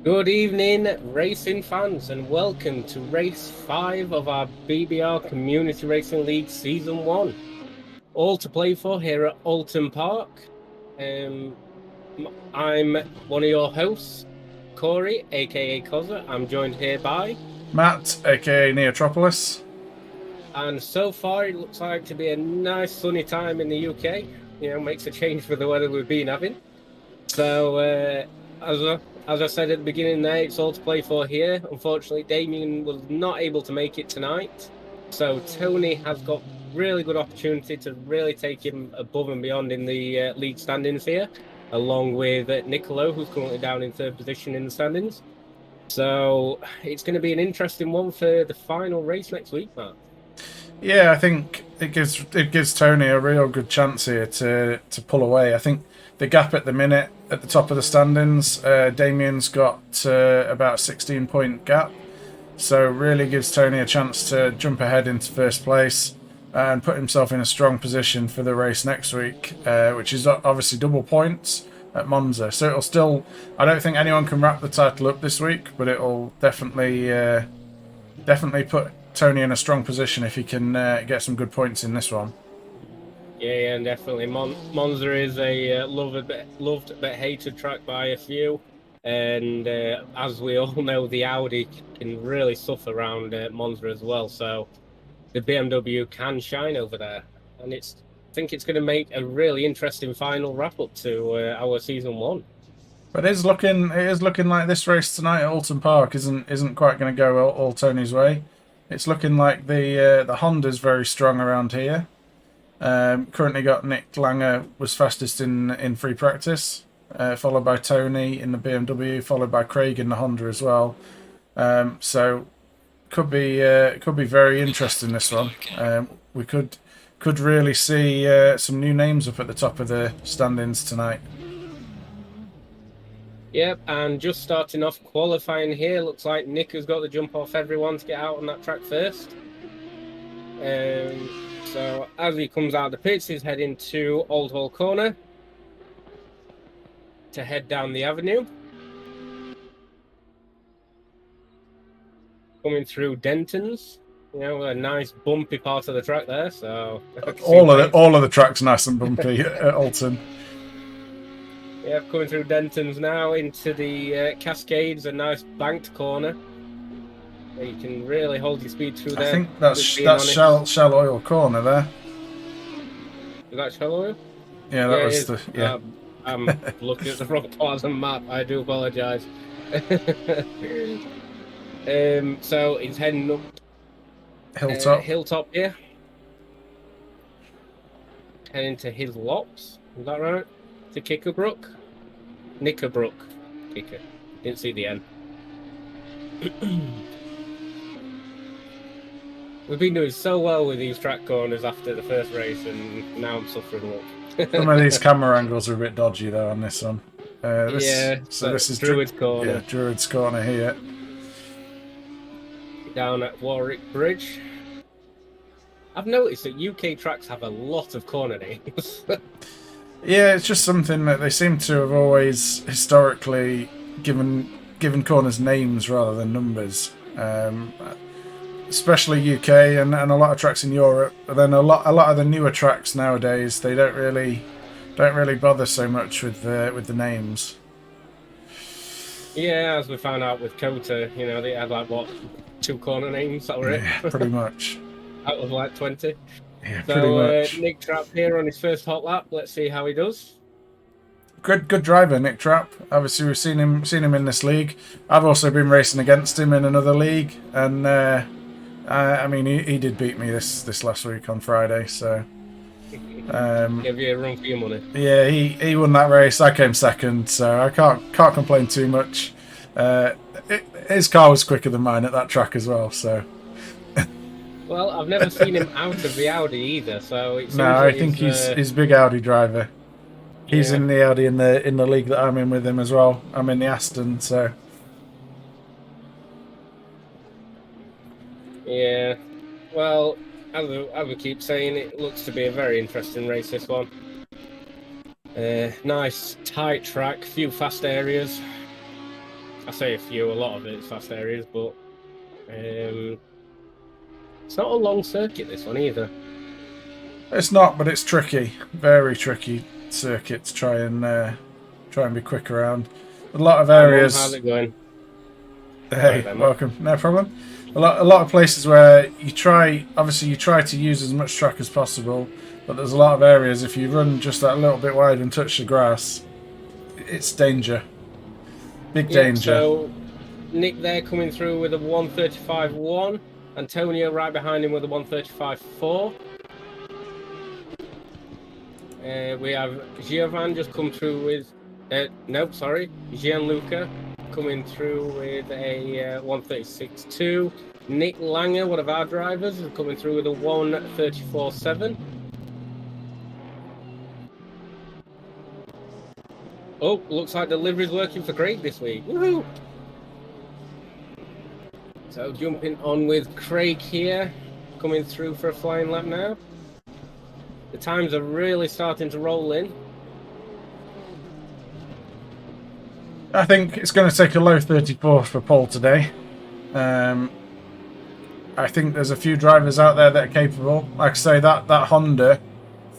Good evening, racing fans, and welcome to race 5 of our BBR Community Racing League Season 1. All to play for here at Oulton Park. I'm one of your hosts, Corey, aka Cozza. I'm joined here by, Matt, aka Neotropolis. and so far it looks like to be a nice sunny time in the UK. Makes a change for the weather we've been having. So, as I said at the beginning there, it's all to play for here. Unfortunately, Damien was not able to make it tonight. So Tony has got really good opportunity to really take him above and beyond in the league standings here, along with Nicolo, who's currently down in third position in the standings. So it's going to be an interesting one for the final race next week, Matt. Yeah, I think it gives Tony a real good chance here to pull away. I think the gap at the minute at the top of the standings, Damien's got about 16-point gap, so really gives Tony a chance to jump ahead into first place and put himself in a strong position for the race next week, which is obviously double points at Monza. So it'll still, I don't think anyone can wrap the title up this week, but it'll definitely put Tony in a strong position if he can get some good points in this one. Yeah, and definitely. Monza is a loved but hated track by a few. And as we all know, the Audi can really suffer around Monza as well. So the BMW can shine over there. And I think it's going to make a really interesting final wrap up to our season 1. But it is looking like this race tonight at Oulton Park isn't quite going to go all Tony's way. It's looking like the Honda's very strong around here. Currently got Nick Langer was fastest in free practice, followed by Tony in the BMW, followed by Craig in the Honda as well. So could be very interesting this one. We could really see some new names up at the top of the standings tonight. Yep, and just starting off qualifying here, looks like Nick has got the jump off everyone to get out on that track first. So as he comes out of the pits, he's heading to Old Hall Corner to head down the avenue. Coming through Denton's, a nice bumpy part of the track there. So All of the tracks nice and bumpy at Oulton. Yeah, coming through Denton's now into the Cascades, a nice banked corner. You can really hold your speed through there. I think that's Shell Oil Corner there. Is that Shell Oil? Yeah, that was the yeah. I'm looking at the wrong part of the map. I do apologise. So he's heading up Hilltop here. Heading to his lops. Is that right? To Kickerbrook? Knickerbrook. Kicker. Didn't see the N. We've been doing so well with these track corners after the first race, and now I'm suffering luck. Some of these camera angles are a bit dodgy though on this one. So this is Druid's Corner. Yeah, Druid's Corner here. Down at Warwick Bridge. I've noticed that UK tracks have a lot of corner names. Yeah, it's just something that they seem to have always historically given corners names rather than numbers. Especially UK and a lot of tracks in Europe. But then a lot of the newer tracks nowadays, they don't really bother so much with the names. Yeah, as we found out with Kota, they had like what 2 corner names that were it. Yeah, pretty much. That was like 20. Yeah, so, pretty much. Nick Trapp here on his first hot lap. Let's see how he does. Good driver, Nick Trapp. Obviously, we've seen him in this league. I've also been racing against him in another league, and I mean, he did beat me this last week on Friday. So, give you a run for your money. Yeah, he won that race. I came second, so I can't complain too much. His car was quicker than mine at that track as well. So. Well, I've never seen him out of the Audi either, so it seems no, I think he's big Audi driver. He's in the Audi in the league that I'm in with him as well. I'm in the Aston, so yeah. Well, as we keep saying, it looks to be a very interesting race, this one. Nice tight track, few fast areas. I say a few, a lot of it's fast areas, but it's not a long circuit, this one either. It's not, but it's tricky. Very tricky circuit to try and be quick around. A lot of Hi, Mum, areas. how's it going? Sorry Hey, there, Mum. welcome. No problem. A lot of places where you try to use as much track as possible, but there's a lot of areas if you run just that little bit wide and touch the grass, it's danger. Big Yep, danger. so Nick there coming through with a 135.1. Antonio right behind him with a 135.4. We have Giovan just come through with... nope, sorry. Gianluca coming through with a 136.2. Nick Langer, one of our drivers, is coming through with a 134.7. Oh, looks like delivery's working for Craig this week. Woohoo! So jumping on with Craig here, coming through for a flying lap now. The times are really starting to roll in. I think it's going to take a low 34 for Paul today. I think there's a few drivers out there that are capable. Like I say, that Honda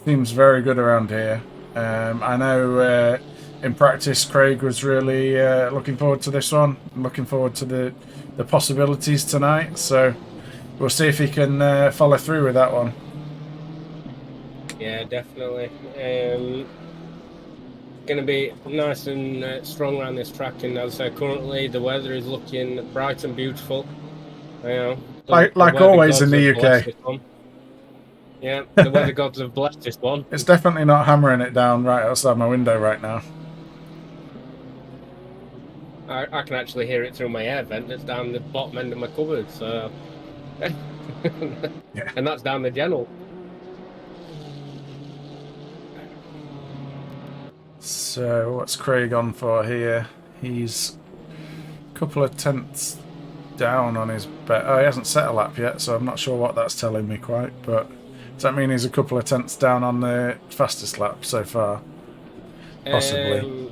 seems very good around here. I know in practice Craig was really looking forward to this one. Looking forward to the possibilities tonight. So we'll see if he can follow through with that one. Yeah, definitely. Going to be nice and strong around this track, and as I say, currently the weather is looking bright and beautiful. You know, like always in the UK. Yeah, the weather gods have blessed this one. It's definitely not hammering it down right outside my window right now. I can actually hear it through my air vent that's down the bottom end of my cupboard. So, Yeah. And that's down the general. So what's Craig on for here? He's a couple of tenths down on his bet. Oh, he hasn't set a lap yet, so I'm not sure what that's telling me quite. But does that mean he's a couple of tenths down on the fastest lap so far? Possibly.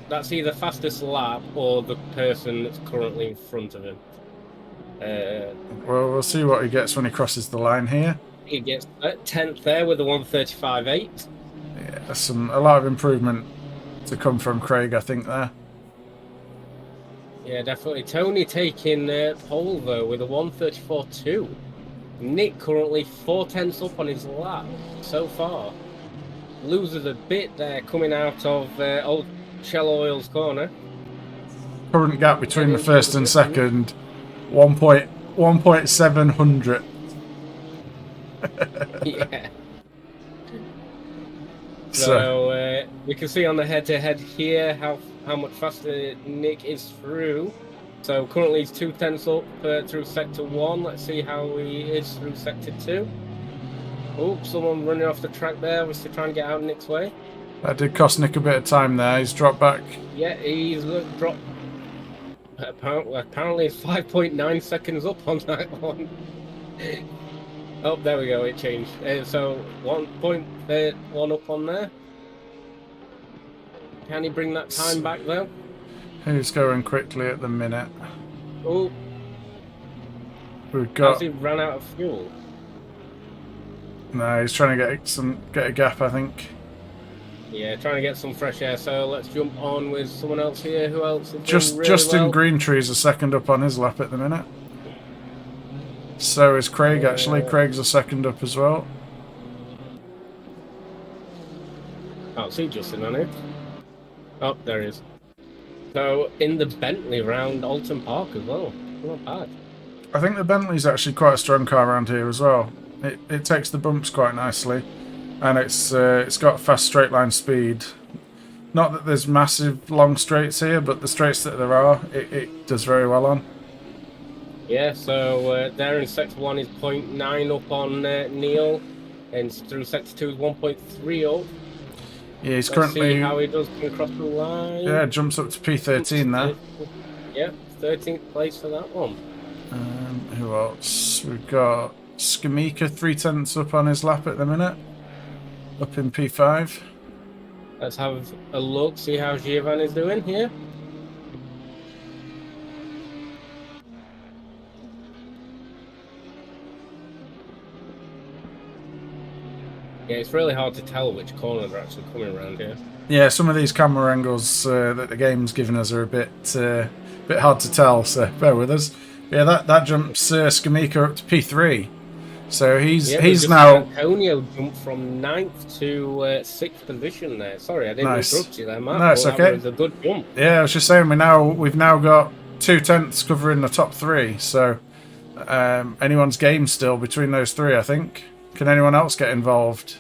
That's either fastest lap or the person that's currently in front of him. Well, we'll see what he gets when he crosses the line here. He gets 10th there with a 135.8. Yeah, there's a lot of improvement to come from Craig, I think, there. Yeah, definitely. Tony taking pole, though, with a 134.2. Nick currently 4 tenths up on his lap so far. Loses a bit there coming out of Old Shell Oil's corner. Current gap between the first and second, 1.700. Yeah. So we can see on the head-to-head here how much faster Nick is through. So currently he's 2 tenths up through sector 1. Let's see how he is through sector 2. Oh, someone running off the track there, obviously trying to get out Nick's way. That did cost Nick a bit of time there. He's dropped back. Yeah, he's dropped. Apparently it's 5.9 seconds up on that one. Oh, there we go, it changed. So 1.1 up on there. Can he bring that time back though? Who's going quickly at the minute? Oh, We've got. has he ran out of fuel? No, he's trying to get a gap, I think. Yeah, trying to get some fresh air. So let's jump on with someone else here. Who else is Just doing really well? in Green Tree's a second up on his lap at the minute. So is Craig, actually. Craig's a second up as well. Can't see Justin on it. Oh, there he is. So in the Bentley round Oulton Park as well. Not bad. I think the Bentley's actually quite a strong car around here as well. It takes the bumps quite nicely, and it's got fast straight line speed. Not that there's massive long straights here, but the straights that there are, it does very well on. Yeah, so there in sector 1 is 0.9 up on Neil, and through sector 2 is 1.3 up. Yeah, he's Let's currently. see how he does come across the line. Yeah, jumps up to P13 there. Yep, 13th place for that one. Who else? We've got Skamika 3 tenths up on his lap at the minute. Up in P5. Let's have a look, see how Giovan is doing here. Yeah, it's really hard to tell which corner they're actually coming around here. Yeah, some of these camera angles that the game's given us are a bit hard to tell, so bear with us. Yeah, that jumps Skamika up to P3. So Yeah, we've he's just seen now Antonio jump from 9th to 6th position there. Sorry, I didn't nice. interrupt you there, Matt, No, but it's that okay. was a good jump. Yeah, I was just saying we've now got 2/10 covering the top three. So anyone's game still between those three, I think. Can anyone else get involved?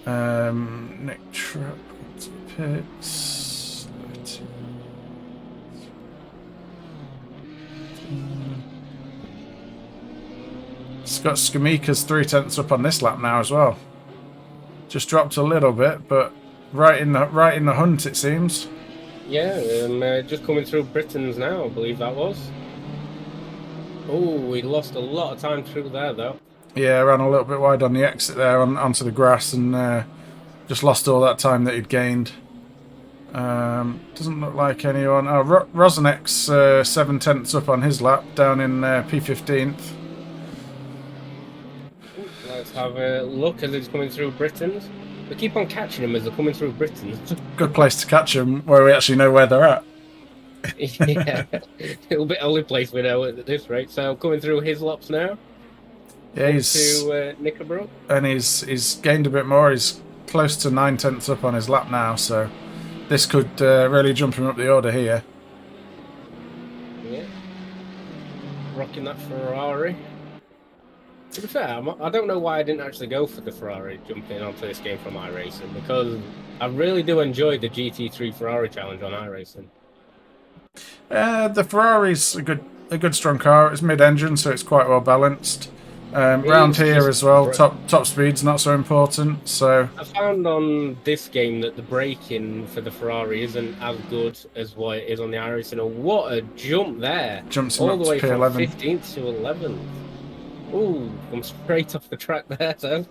Nick Trapp to pits. It's got Skamika's 3/10 up on this lap now as well. Just dropped a little bit, but right in the hunt it seems. Yeah, just coming through Britain's now, I believe that was. Oh, we lost a lot of time through there, though. Yeah, ran a little bit wide on the exit there onto the grass and just lost all that time that he'd gained. Doesn't look like anyone. Oh, Rosenek's 7/10 up on his lap down in P15th. Let's have a look as it's coming through Britain's. We keep on catching them as they're coming through Britain's. Good place to catch them where we actually know where they're at. Yeah, it'll be the only place we know at this rate. So coming through his laps now. Yeah, he's to Knickerborough. And he's gained a bit more. He's close to 9/10 up on his lap now, so this could really jump him up the order here. Yeah, rocking that Ferrari. To be fair, I don't know why I didn't actually go for the Ferrari jumping onto this game from iRacing, because I really do enjoy the GT3 Ferrari challenge on iRacing. The Ferrari's a good strong car. It's mid-engine, so it's quite well balanced. Round here as well, top speed's not so important. So I found on this game that the braking for the Ferrari isn't as good as what it is on the iRacing. Oh, what a jump there! Jumps him all up the way to from P11. 15th to 11th. Ooh, I'm straight off the track there, so.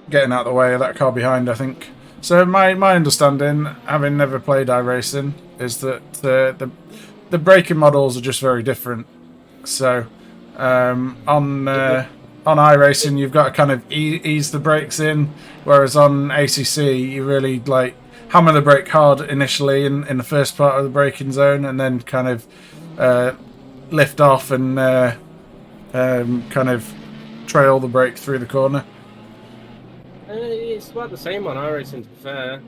Getting out of the way of that car behind, I think. So my understanding, having never played iRacing, is that the braking models are just very different. So on iRacing, you've got to kind of ease the brakes in, whereas on ACC, you really like hammer the brake hard initially in the first part of the braking zone, and then kind of lift off and kind of trail the brake through the corner. It's about the same on iRacing, to be fair.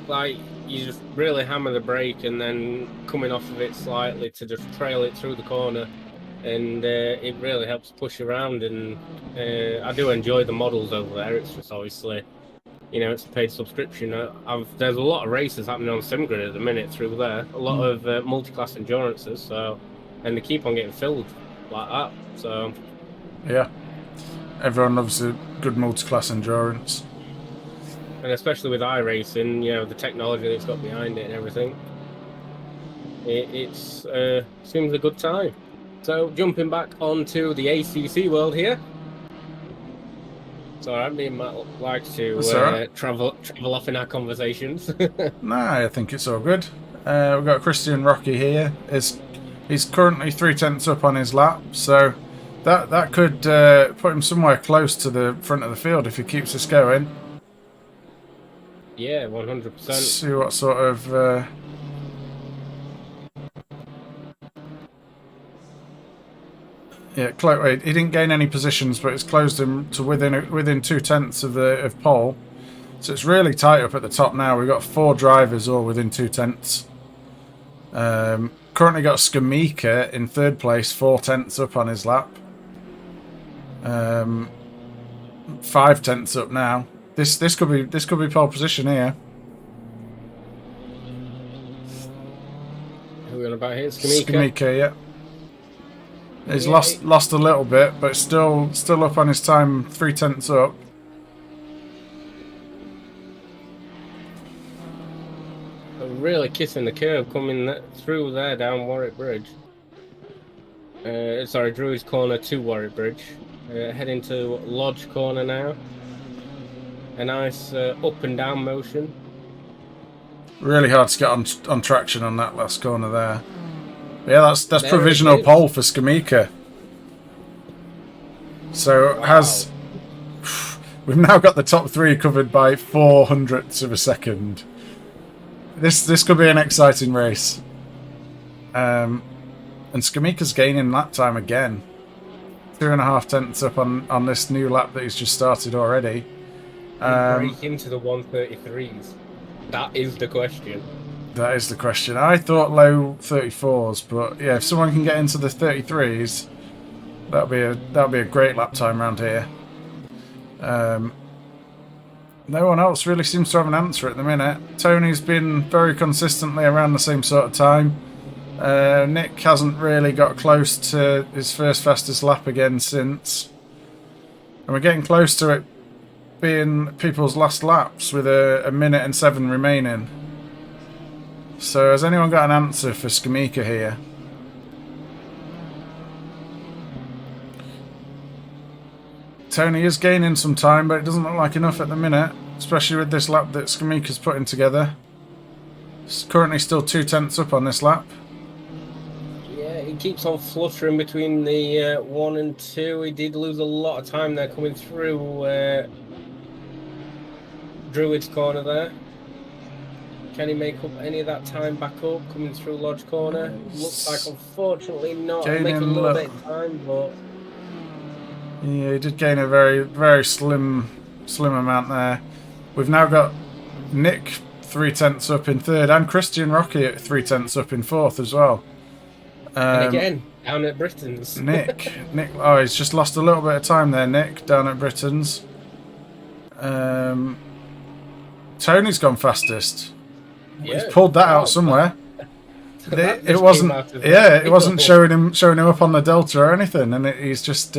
Like, you just really hammer the brake and then coming off of it slightly to just trail it through the corner. And it really helps push around. And I do enjoy the models over there. It's just obviously, it's a paid subscription. There's a lot of races happening on SimGrid at the minute through there. A lot of multi-class endurances. So, and they keep on getting filled like that. So, yeah. Everyone loves a good multi-class endurance. And especially with iRacing, the technology that's got behind it and everything. It seems a good time. So, jumping back onto the ACC world here. So, I mean, Matt likes to travel off in our conversations. Nah, I think it's all good. We've got Christian Rocky here. He's currently 3/10 up on his lap, so that could put him somewhere close to the front of the field if he keeps this going. Yeah, 100%. See what sort of... Yeah, he didn't gain any positions, but it's closed him to within 2/10 of pole. So it's really tight up at the top now. We've got 4 drivers all within 2/10. Currently got Skamika in 3rd place, 4/10 up on his lap. 5/10 up now. This could be pole position here. Who are we on about here? Skamika? Skamika, yeah. He's lost a little bit, but still up on his time, 3/10 up. Really kissing the curve coming through there down Warwick Bridge. Sorry, Drury's Corner to Warwick Bridge. Heading to Lodge Corner now. A nice up and down motion. Really hard to get on traction on that last corner there. Yeah, that's provisional pole for Skamika. So Wow. we've now got the top three covered by 400ths of a second. This could be an exciting race. And Skamika's gaining lap time again. 2.5 tenths up on this new lap that he's just started already. Did he break into the 133s? That is the question. That is the question. I thought low 34s, but yeah, if someone can get into the 33s, that'll be a great lap time around here. No one else really seems to have an answer at the minute. Tony's been very consistently around the same sort of time. Nick hasn't really got close to his first fastest lap again since. And we're getting close to it being people's last laps with a minute and 7 remaining. So has anyone got an answer for Skamika here? Tony is gaining some time, but it doesn't look like enough at the minute, especially with this lap that Skamika's putting together. It's currently still 2 tenths up on this lap. Yeah, he keeps on fluttering between the 1 and 2. He did lose a lot of time there coming through Druid's corner there. Can he make up any of that time back up coming through Lodge corner? Looks like, unfortunately, not. He'll make a little bit of time, but yeah, he did gain a very, very slim amount there. We've now got Nick 3 tenths up in third, and Christian Rocky at 3 tenths up in fourth as well. And again, down at Britain's. Nick, oh, he's just lost a little bit of time there, Nick, down at Britain's. Tony's gone fastest. Yeah, he's pulled that out somewhere. It wasn't, it wasn't showing him up on the Delta or anything, and he's just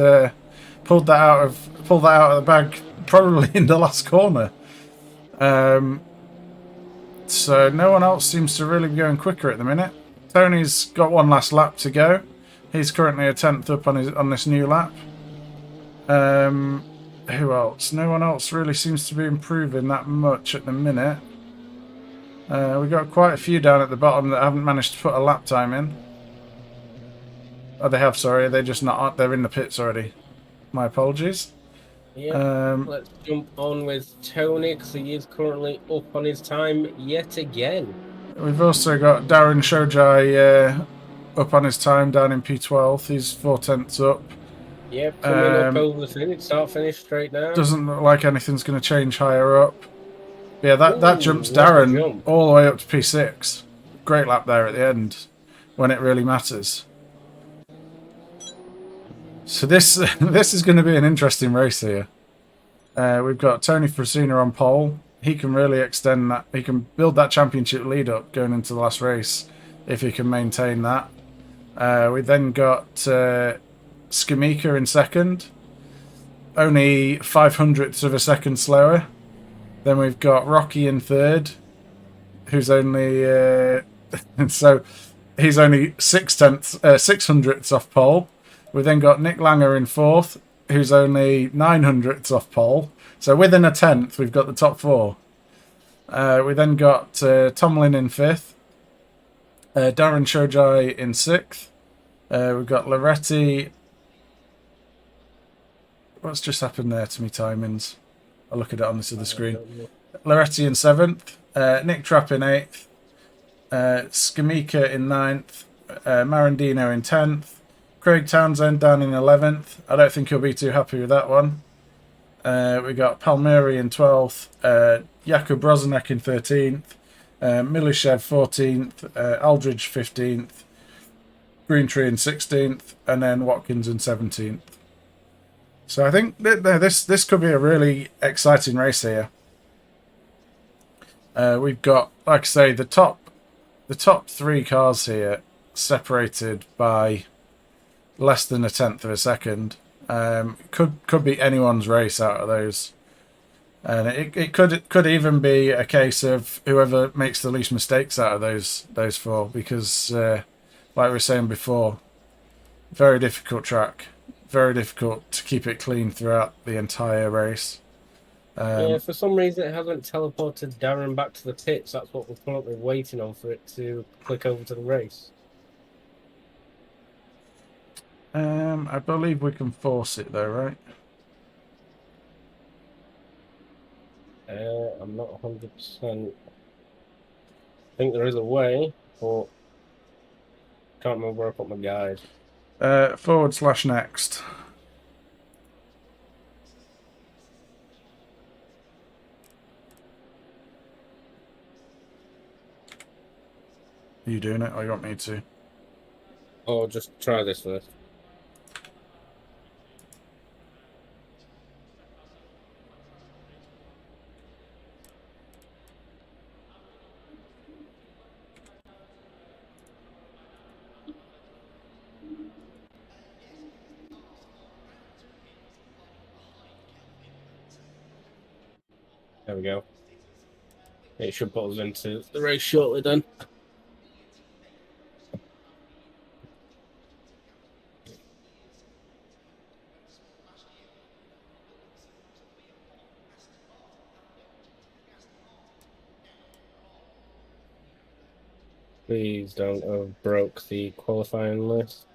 pulled that out of the bag, probably in the last corner. So no one else seems to really be going quicker at the minute. Tony's got one last lap to go. He's currently a 10th up on this new lap. Who else? No one else really seems to be improving that much at the minute. We've got quite a few down at the bottom that haven't managed to put a lap time in. Oh, they have, sorry. They're just not. They're in the pits already. My apologies. Yeah, let's jump on with Tony, because he is currently up on his time yet again. We've also got Darren Shojai up on his time down in P12. He's 4 tenths up. Yep, coming up over the finish, start finish straight now. Doesn't look like anything's going to change higher up. Yeah, that jumps Darren all the way up to P6. Great lap there at the end, when it really matters. So this is going to be an interesting race here. We've got Tony Frasina on pole. He can really extend that. He can build that championship lead up going into the last race if he can maintain that. We then got Skamika in second, only 500ths of a second slower. Then we've got Rocky in third, who's only so he's only 600ths off pole. We then got Nick Langer in fourth, who's only 900ths off pole. So within a tenth, we've got the top four. We then got Tomlin in fifth, Darren Shojai in sixth. We've got Loretti. What's just happened there to me timings? I'll look at it on this other screen. Loretti in seventh, Nick Trapp in eighth, Skamika in ninth, Marandino in 10th, Craig Townsend down in 11th. I don't think he'll be too happy with that one. We got Palmieri in 12th, Jakub Brozanek in 13th, Milishev 14th, Aldridge 15th, Greentree in 16th, and then Watkins in 17th. So I think this could be a really exciting race here. We've got, like I say, the top 3 cars here separated by less than a tenth of a second. Could be anyone's race out of those, and it could even be a case of whoever makes the least mistakes out of those 4, because like we were saying before, very difficult track. Very difficult to keep it clean throughout the entire race. Yeah, for some reason it hasn't teleported Darren back to the pits. That's what we're currently waiting on, for it to click over to the race. I believe we can force it though, right? I'm not 100%. I think there is a way, but can't remember where I put my guide. /next. Are you doing it or you want me to? Oh, just try this first. There we go. It should put us into the race shortly then. Please don't have broke the qualifying list.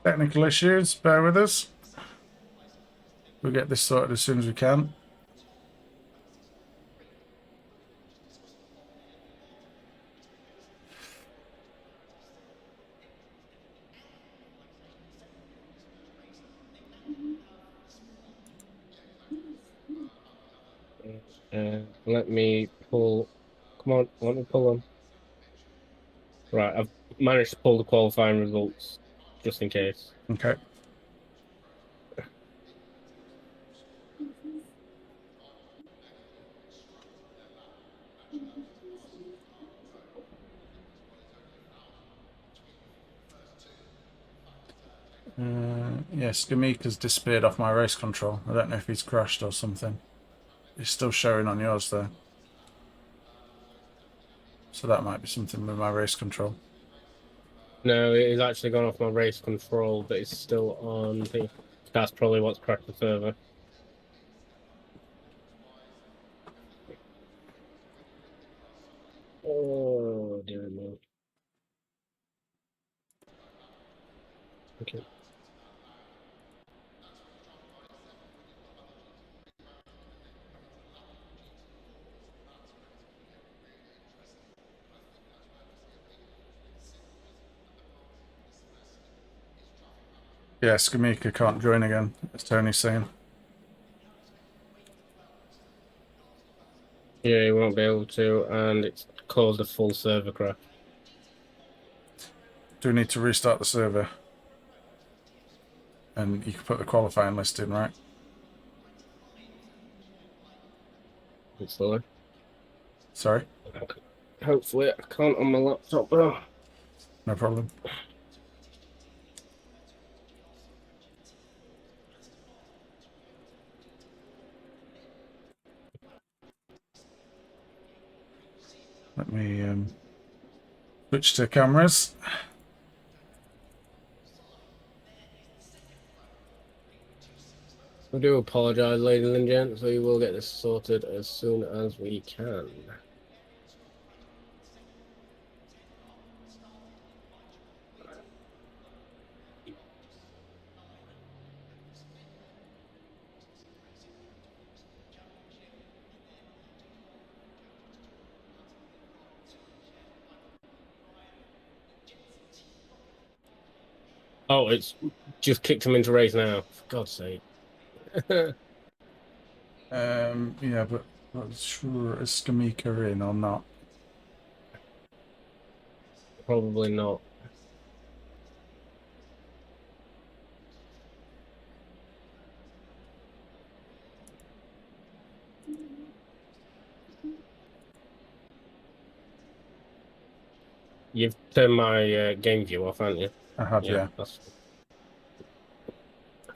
Technical issues, bear with us. We'll get this sorted as soon as we can. Let me pull. Come on, let me pull them. Right, I've managed to pull the qualifying results just in case. Okay. Yes, Gamika's disappeared off my race control. I don't know if he's crashed or something. He's still showing on yours though. So that might be something with my race control. No, it is actually gone off my race control, but it's still on. I think that's probably what's cracked the server. Oh, dear me. Okay. Yes, Gamika can't join again, as Tony's saying. Yeah, you won't be able to, and it's caused a full server crash. Do we need to restart the server? And you can put the qualifying list in, right? Hopefully. Sorry? Hopefully, I can't on my laptop. Oh. No problem. Let me switch to cameras. I do apologise, ladies and gents. We will get this sorted as soon as we can. Oh, it's just kicked him into race now. For God's sake. Yeah, but not sure is Gamika in or not. Probably not. You've turned my game view off, haven't you? I have, Yeah, yeah. that's.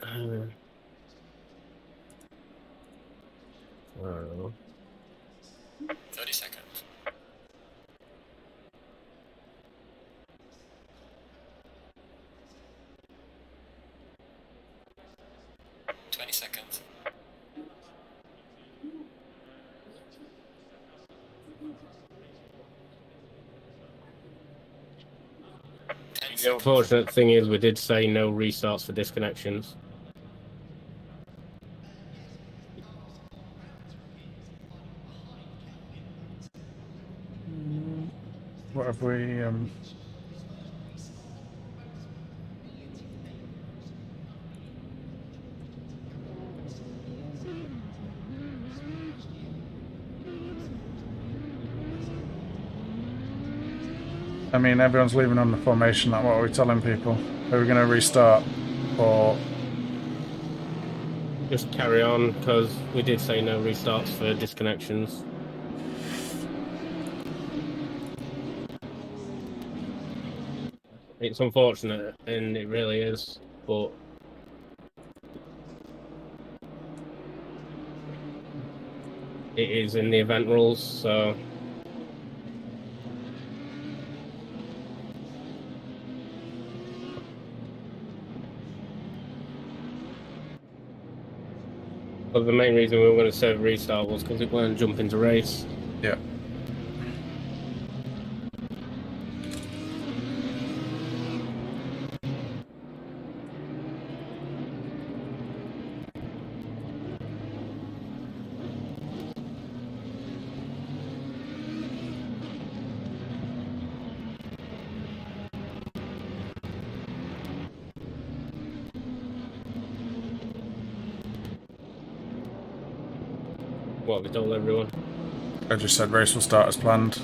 I don't know. 30 seconds. 20 seconds. The unfortunate thing is we did say no restarts for disconnections. What have we? I mean, everyone's leaving on the formation. Like, what are we telling people? Are we going to restart, or Just carry on, because we did say no restarts for disconnections. It's unfortunate, and it really is, but it is in the event rules, so... But the main reason we were going to serve restart was because it weren't jumping to race. yeah? What we told everyone. I just said race will start as planned.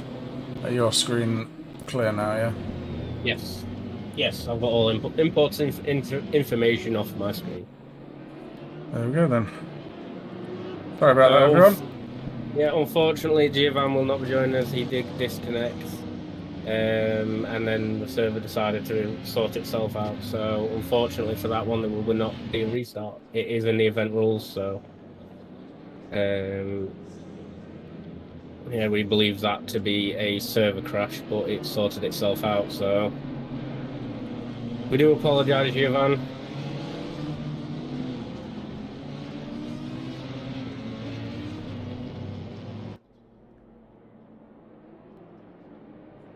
Your screen clear now, yeah? Yes. Yes, I've got all important information off my screen. There we go then. Sorry about that, everyone. Yeah, unfortunately, Giovan will not be joining us. He did disconnect. And then the server decided to sort itself out. So, unfortunately for that one, there will not be a restart. It is in the event rules, so... yeah, we believe that to be a server crash, but it sorted itself out, so... We do apologise, Giovan.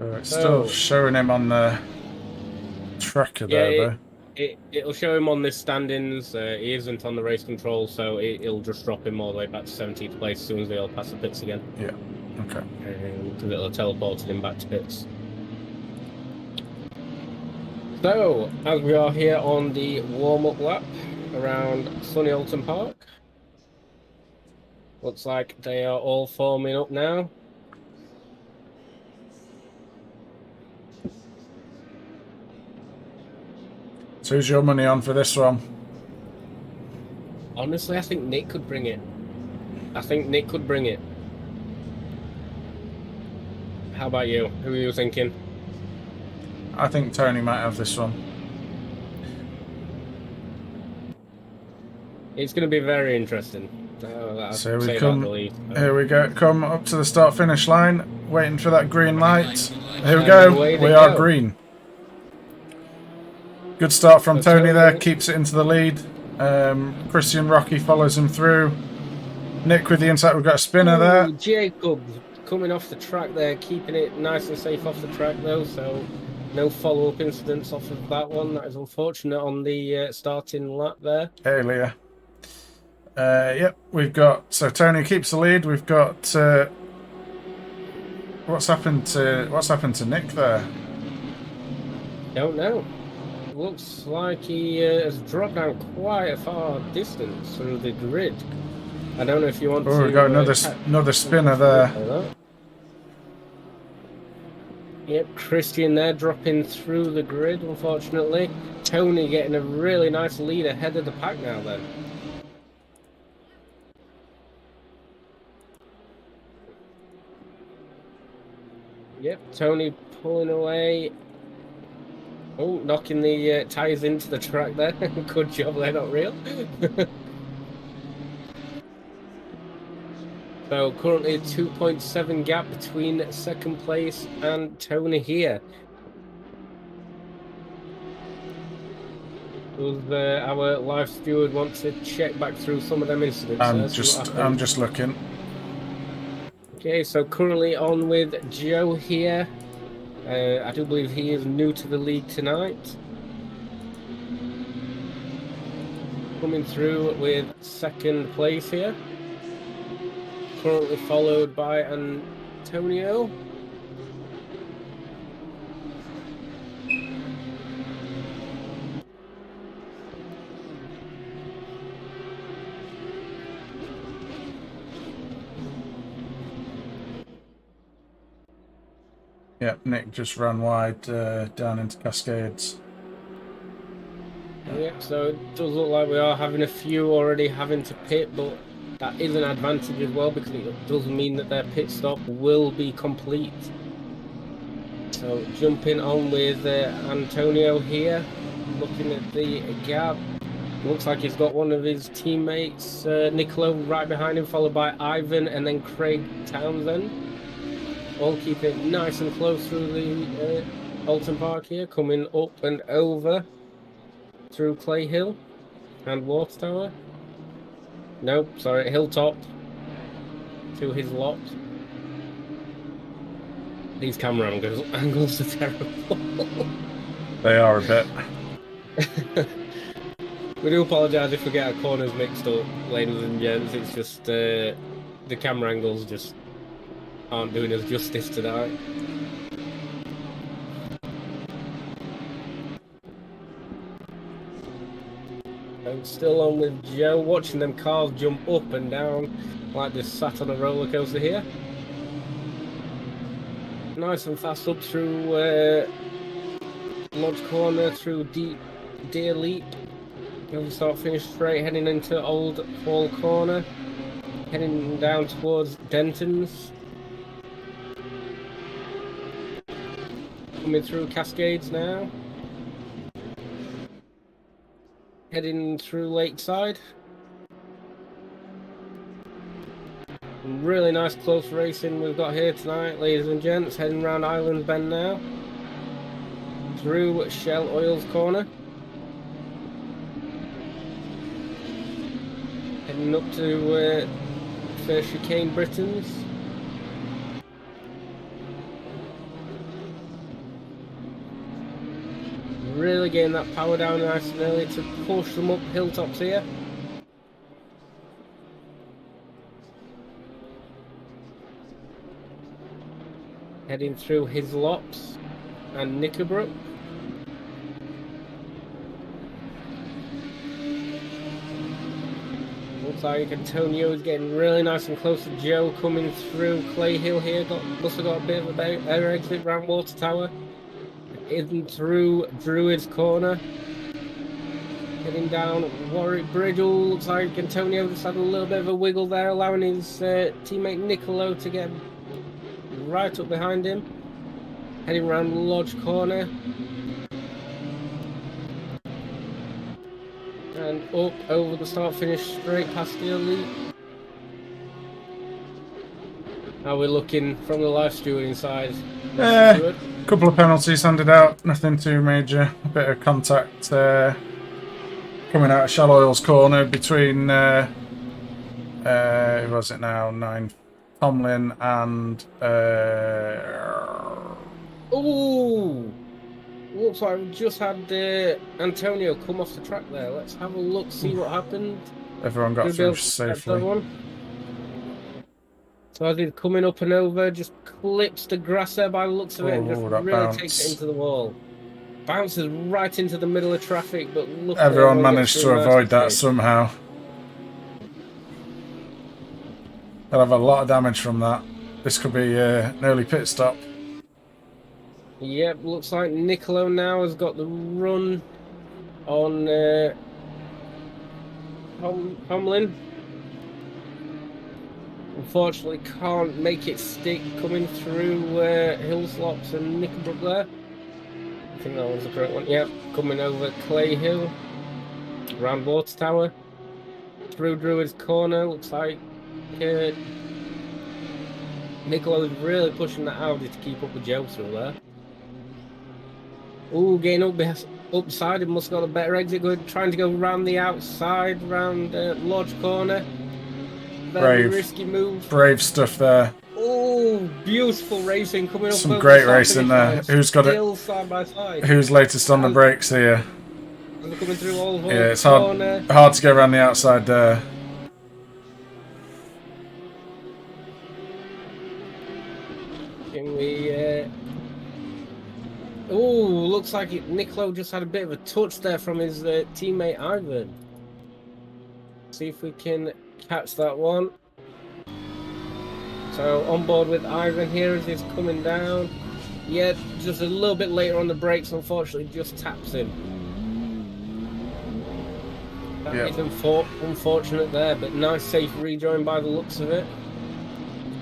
It's still showing him on the tracker there, though. It'll show him on the standings. He isn't on the race control, so it'll just drop him all the way back to 17th place as soon as they all pass the pits again. Yeah, okay. Because it'll teleport him back to pits. So, as we are here on the warm-up lap around sunny Oulton Park, looks like they are all forming up now. So who's your money on for this one? Honestly, I think Nick could bring it. How about you? Who are you thinking? I think Tony might have this one. It's going to be very interesting. So here we go. Come up to the start-finish line, waiting for that green light. Here we go. We are green. Good start from Tony there. Keeps it into the lead. Christian Rocky follows him through. Nick with the inside. We've got a spinner there. Jacob coming off the track there, keeping it nice and safe off the track though. So no follow-up incidents off of that one. That is unfortunate on the starting lap there. Earlier. Yep, we've got... So Tony keeps the lead. We've got... What's happened to Nick there? Don't know. Looks like he has dropped down quite a far distance from the grid. I don't know if you want to... Oh, we've got another spinner there. Yep, Christian there dropping through the grid, unfortunately. Tony getting a really nice lead ahead of the pack now then. Yep, Tony pulling away. Oh, knocking the tyres into the track there. Good job, they're not real. So currently a 2.7 gap between second place and Tony here. Does our live steward want to check back through some of them incidents? I'm just looking. Okay, so currently on with Joe here. I do believe he is new to the league tonight. Coming through with second place here. Currently followed by Antonio. Yep, Nick just ran wide down into Cascades. Yeah, so it does look like we are having a few already having to pit, but that is an advantage as well because it does mean that their pit stop will be complete. So jumping on with Antonio here, looking at the gap. Looks like he's got one of his teammates, Nicolo, right behind him, followed by Ivan and then Craig Townsend. All keep it nice and close through the Oulton Park here, coming up and over through Clay Hill and Water Tower. Nope, sorry, Hilltop to his lot. These camera angles are terrible. They are a bit. We do apologise if we get our corners mixed up, ladies and gents. It's just the camera angles just aren't doing us justice tonight. I'm still on with Joe, watching them cars jump up and down like they're sat on a roller coaster here. Nice and fast up through Lodge Corner, through Deer Leap. Over start finish straight, heading into Old Hall Corner, heading down towards Denton's. Coming through Cascades now. Heading through Lakeside. Really nice close racing we've got here tonight, ladies and gents. Heading round Island Bend now. Through Shell Oils Corner. Heading up to First Chicane Britons. Really getting that power down nice and early to push them up hilltops here. Heading through Hislops and Knickerbrook. Looks like Antonio is getting really nice and close to Joe coming through Clay Hill here. Also got a bit of a better exit around Water Tower. In through Druid's Corner. Heading down Warwick Bridge. Ooh, looks like Antonio just had a little bit of a wiggle there, allowing his teammate Nicolo to get right up behind him. Heading around Lodge Corner. And up over the start finish straight past the elite. How we're looking from the live stewarding side. A couple of penalties handed out, nothing too major. A bit of contact coming out of Shell Oils Corner between who was it now? 9 Tomlin and Ooh! Looks like we just had Antonio come off the track there. Let's have a look, see what happened. everyone got through safely. So as he's coming up and over, just clips the grass there by the looks of it, and just really takes it into the wall. Bounces right into the middle of traffic, but look, everyone managed to avoid that somehow. They'll have a lot of damage from that. This could be an early pit stop. Yep, looks like Nicolo now has got the run on Tomlin. Unfortunately, can't make it stick coming through Hillslops and Knickerbrook there. I think that was the correct one. Yep, coming over Clay Hill, around Water Tower, through Druid's Corner. Looks like Nicolo is really pushing that Audi to keep up with Joe through there. Ooh, getting upside, it must have got a better exit. Good, trying to go round the outside, round Lodge Corner. Very risky move. Brave stuff there. Oh, beautiful racing coming up. Some over great the racing there. lines, Who's got it? still side by side. Who's latest on the brakes here? And they're coming through all Yeah, it's corner. hard to go around the outside there. Can we? Oh, looks like Nicola just had a bit of a touch there from his teammate Ivan. See if we can catch that one. So on board with Ivan here as he's coming down. Yeah, just a little bit later on the brakes, unfortunately, just taps him. That is unfortunate there, but nice safe rejoin by the looks of it.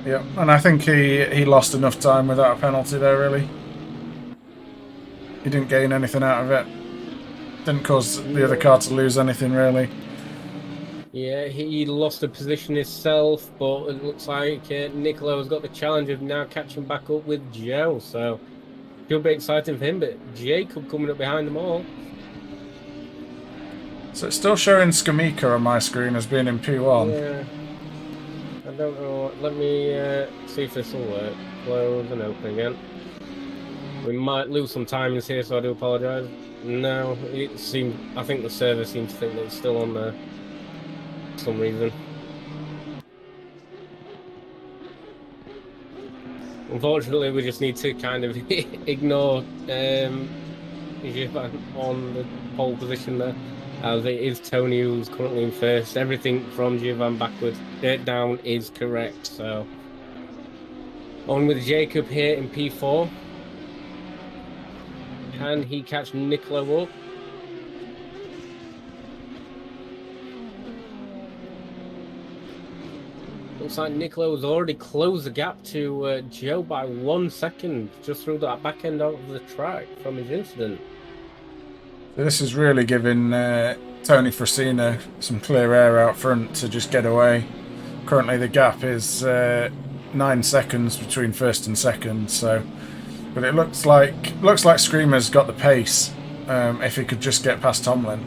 Yeah, and I think he lost enough time without a penalty there, really. He didn't gain anything out of it. Didn't cause the other car to lose anything, really. Yeah, he lost a position himself, but it looks like Nicola has got the challenge of now catching back up with Joe, so it'll be exciting for him, but Jacob coming up behind them all. So it's still showing Skamika on my screen as being in P1. Yeah. I don't know. Let me see if this will work. Close and open again. We might lose some timings here, so I do apologise. No, it seemed. I think the server seems to think that it's still on there for some reason. Unfortunately, we just need to kind of ignore Givan on the pole position there, as it is Tony who's currently in first. Everything from Givan backwards down is correct. So on with Jacob here in P4. Can he catch Nicola up? Looks like Nicola has already closed the gap to Joe by 1 second just through that back end of the track from his incident. This is really giving Tony Frasina some clear air out front to just get away. Currently the gap is 9 seconds between first and second, so but it looks like Screamer's got the pace if he could just get past Tomlin.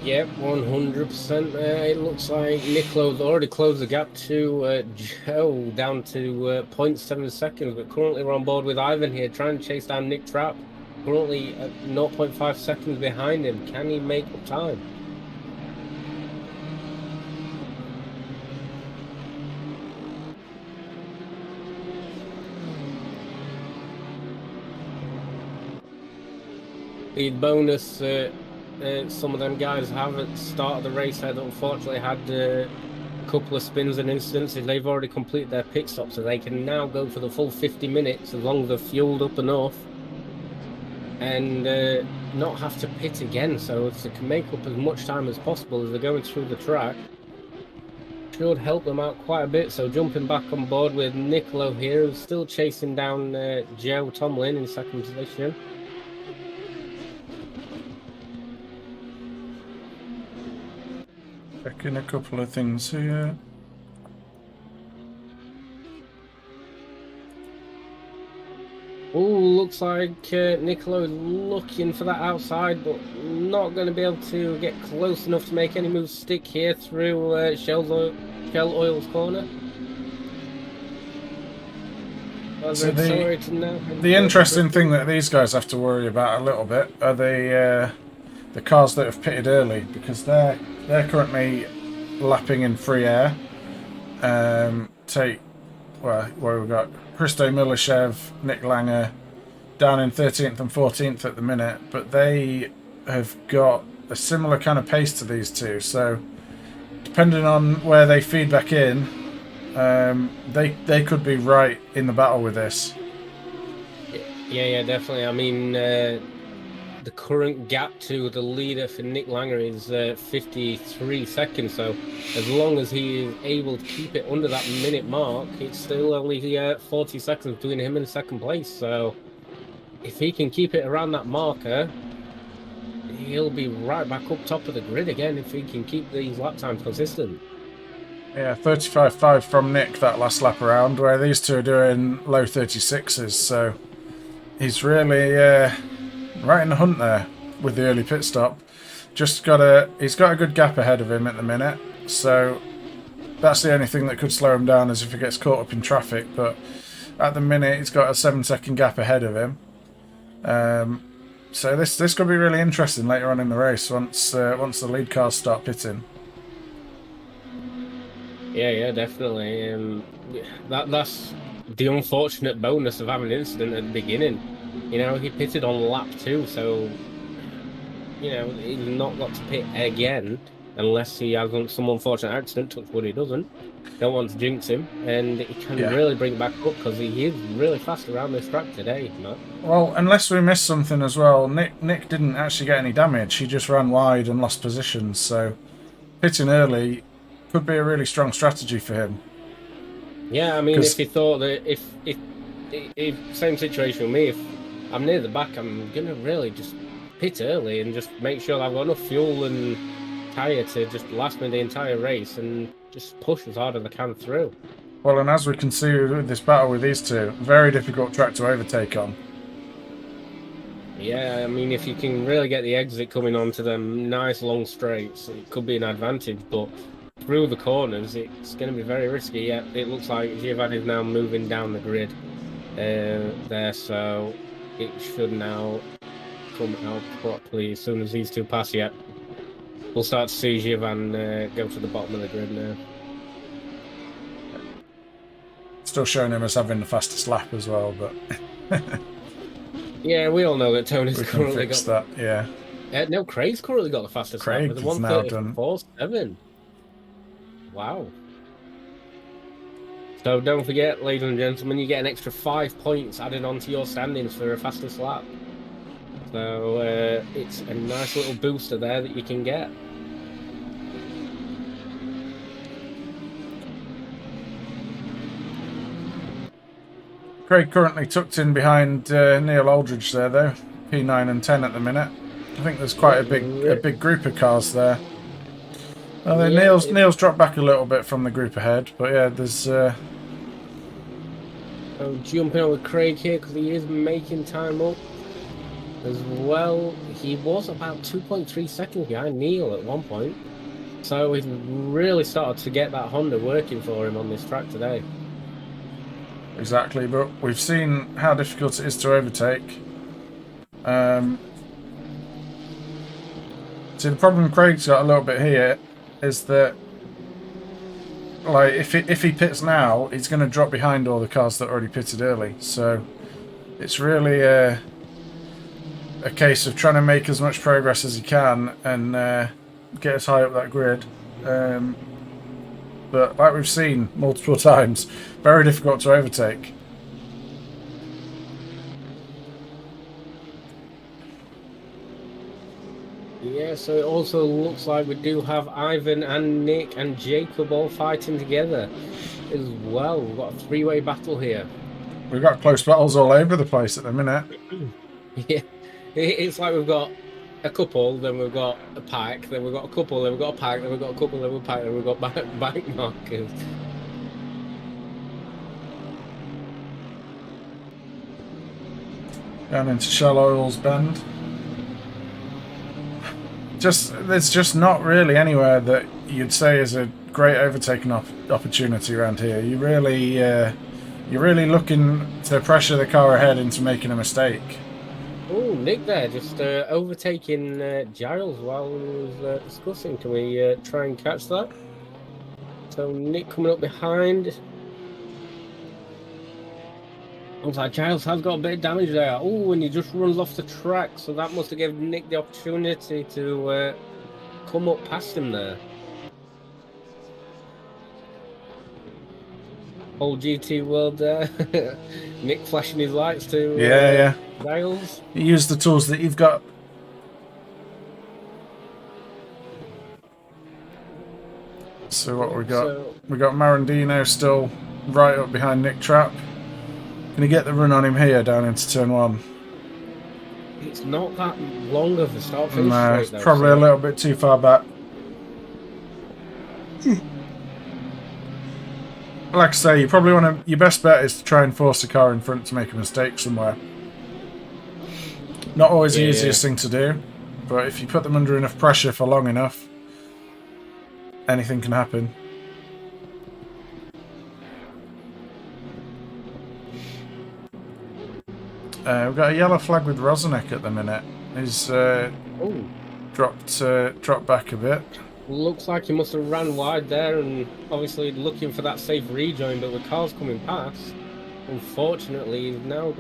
Yep, 100%. It looks like Nicolo's already closed the gap to Joe down to 0.7 seconds, but currently we're on board with Ivan here trying to chase down Nick Trapp. Currently at 0.5 seconds behind him. Can he make up time? The bonus some of them guys have at the start of the race had unfortunately had a couple of spins and instances. They've already completed their pit stop, so they can now go for the full 50 minutes as long as they're fueled up enough and not have to pit again. So if they can make up as much time as possible as they're going through the track, should help them out quite a bit. So jumping back on board with Nicolo here, who's still chasing down Joe Tomlin in second position. Checking a couple of things here. Oh, looks like Nicolo is looking for that outside, but not going to be able to get close enough to make any moves stick here through Shell Oil's corner. So the interesting thing that these guys have to worry about a little bit are the cars that have pitted early, because they're currently lapping in free air. Where we've got Hristo Milashev, Nick Langer down in 13th and 14th at the minute, but they have got a similar kind of pace to these two. So depending on where they feed back in, they could be right in the battle with this. Yeah, definitely. I mean, the current gap to the leader for Nick Langer is 53 seconds. So as long as he is able to keep it under that minute mark, it's still only 40 seconds between him and second place. So if he can keep it around that marker, he'll be right back up top of the grid again if he can keep these lap times consistent. Yeah, 35.5 from Nick that last lap around, where these two are doing low 36s. So he's really right in the hunt there with the early pit stop. He's got a good gap ahead of him at the minute, so that's the only thing that could slow him down is if he gets caught up in traffic. But at the minute, he's got a 7-second gap ahead of him. So this could be really interesting later on in the race once the lead cars start pitting. Yeah, definitely. That's the unfortunate bonus of having an incident at the beginning. You know, he pitted on lap 2, so you know he's not got to pit again unless he has some unfortunate accident. Touch wood, he doesn't. Don't want to jinx him, and he can really bring it back up because he is really fast around this track today, Matt. Well, unless we missed something as well, Nick didn't actually get any damage. He just ran wide and lost positions. So pitting early could be a really strong strategy for him. Yeah, I mean, if he thought that if same situation with me, if I'm near the back, I'm gonna really just pit early and just make sure I've got enough fuel and tyre to just last me the entire race and just push as hard as I can through. Well, and as we can see with this battle with these two, very difficult track to overtake on. Yeah, I mean, if you can really get the exit coming onto them nice long straights, it could be an advantage, but through the corners, it's going to be very risky. Yeah, it looks like Giovanni is now moving down the grid there, so it should now come out properly as soon as these two pass. Yeah, we'll start to see Giovanni go to the bottom of the grid now. Still showing him as having the fastest lap as well, but yeah, we all know that Tony's currently got that. Yeah, no, Craig's currently got the fastest lap with 1:34.7. Wow. So don't forget, ladies and gentlemen, you get an extra 5 points added onto your standings for a fastest lap. So it's a nice little booster there that you can get. Craig currently tucked in behind Neil Aldridge there, though. P9 and 10 at the minute. I think there's quite a big group of cars there. Although Neil's dropped back a little bit from the group ahead, but yeah, there's. I'm jumping on with Craig here because he is making time up as well. He was about 2.3 seconds behind Neil at one point, so he's really started to get that Honda working for him on this track today. Exactly, but we've seen how difficult it is to overtake. See, the problem Craig's got a little bit here is that, like, if he pits now, he's going to drop behind all the cars that already pitted early. So it's really a case of trying to make as much progress as he can and get as high up that grid. But like we've seen multiple times, very difficult to overtake. Yeah, so it also looks like we do have Ivan and Nick and Jacob all fighting together as well. We've got a three-way battle here. We've got close battles all over the place at the minute. Yeah, it's like we've got a couple, then we've got a pack, then we've got a couple, then we've got a pack, then we've got a couple, then we've got a pack, then we've got bike markers. Down into Shell Oil's Bend. There's just not really anywhere that you'd say is a great overtaking opportunity around here. You're really looking to pressure the car ahead into making a mistake. Oh, Nick there, just overtaking Giles while we was discussing. Can we try and catch that? So Nick coming up behind. Looks like Giles has got a bit of damage there. Oh, and he just runs off the track, so that must have given Nick the opportunity to come up past him there. Old GT World there. Nick flashing his lights to Giles. Use the tools that you've got. So what we got? We got Marandino still right up behind Nick Trapp. Can you get the run on him here down into turn one? It's not that long of a start finish. No, it's probably a little bit too far back. Like I say, you probably want to. Your best bet is to try and force the car in front to make a mistake somewhere. Not always the easiest thing to do, But if you put them under enough pressure for long enough, anything can happen. We've got a yellow flag with Rosenek at the minute. He's dropped back a bit. Looks like he must have ran wide there and obviously looking for that safe rejoin, but the car's coming past. Unfortunately, he's now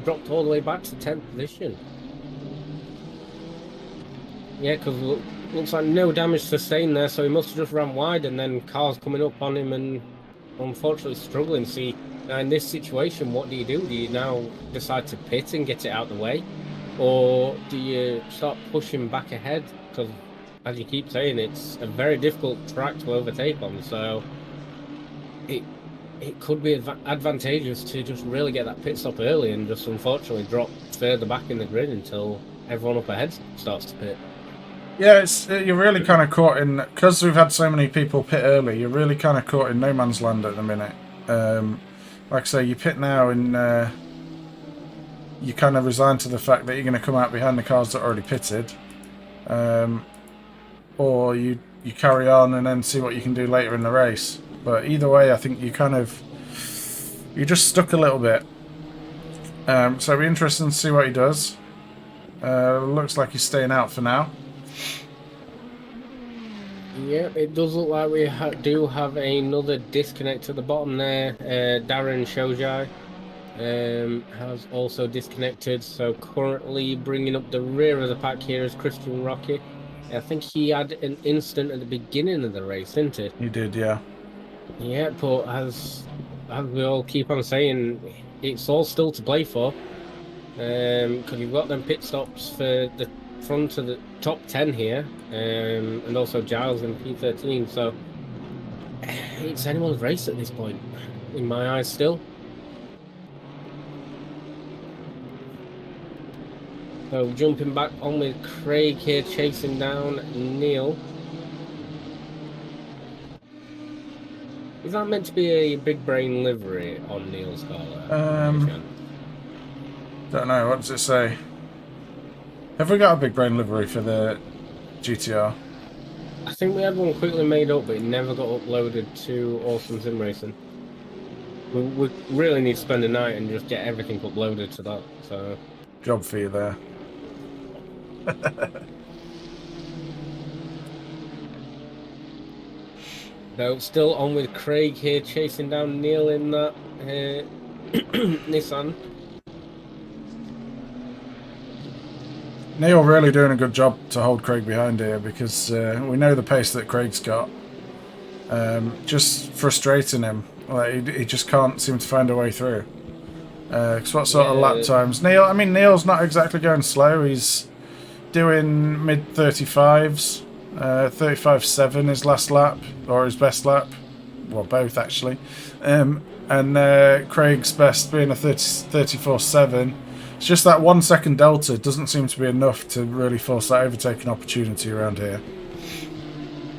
dropped all the way back to 10th position. Yeah, because looks like no damage sustained there, so he must have just ran wide, and then cars coming up on him and unfortunately struggling. See, now in this situation, what do? Do you now decide to pit and get it out of the way? Or do you start pushing back ahead? Because, as you keep saying, it's a very difficult track to overtake on, so it could be advantageous to just really get that pit stop early and just unfortunately drop further back in the grid until everyone up ahead starts to pit. Yeah, you're really kind of caught in, because we've had so many people pit early, you're really kind of caught in no man's land at the minute. Like I say, you pit now and you kind of resign to the fact that you're going to come out behind the cars that are already pitted. Or you carry on and then see what you can do later in the race. But either way, I think you're just stuck a little bit. So it'll be interesting to see what he does. Looks like he's staying out for now. Yeah, it does look like we do have another disconnect at the bottom there. Darren Shojai has also disconnected, so currently bringing up the rear of the pack here is Christian Rocky. I think he had an incident at the beginning of the race, didn't he? He did, yeah. Yeah, but as we all keep on saying, it's all still to play for. Because you've got them pit stops for the front of the top 10 here, and also Giles in P13, so it's anyone's race at this point, in my eyes still. So jumping back on with Craig here, chasing down Neil. Is that meant to be a big brain livery on Neil's car? Don't know, what does it say? Have we got a big brain livery for the GTR? I think we had one quickly made up, but it never got uploaded to Awesome Sim Racing. We really need to spend a night and just get everything uploaded to that. So job for you there. So still on with Craig here, chasing down Neil in that Nissan. Neil really doing a good job to hold Craig behind here, because we know the pace that Craig's got. Just frustrating him. Like, he just can't seem to find a way through. Because what sort of lap times? Neil's not exactly going slow. He's doing mid 35s. 35.7 his last lap, or his best lap. Well, both actually. And Craig's best being a 34.7. It's just that 1 second delta doesn't seem to be enough to really force that overtaking opportunity around here.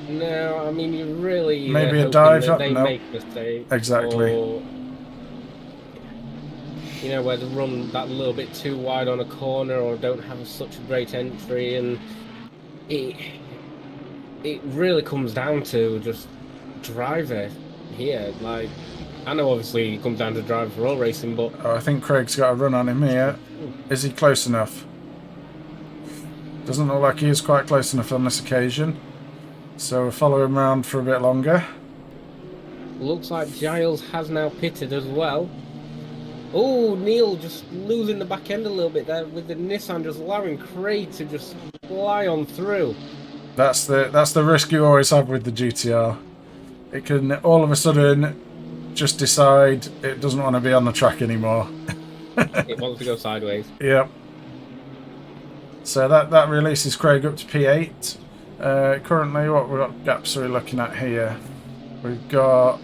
No, I mean, you really maybe a dive. They no, make mistakes. exactly. Or, you know, where they run that little bit too wide on a corner, or don't have such a great entry, and it really comes down to just driver here. Like, I know obviously it comes down to driver for all racing, but I think Craig's got a run on him here. Is he close enough? Doesn't look like he is quite close enough on this occasion. So we'll follow him around for a bit longer. Looks like Giles has now pitted as well. Oh, Neil just losing the back end a little bit there with the Nissan, just allowing Craig to just fly on through. That's the risk you always have with the GTR. It can all of a sudden just decide it doesn't want to be on the track anymore. It wants to go sideways. Yep. So that releases Craig up to P8. Currently, what gaps are we looking at here? We've got...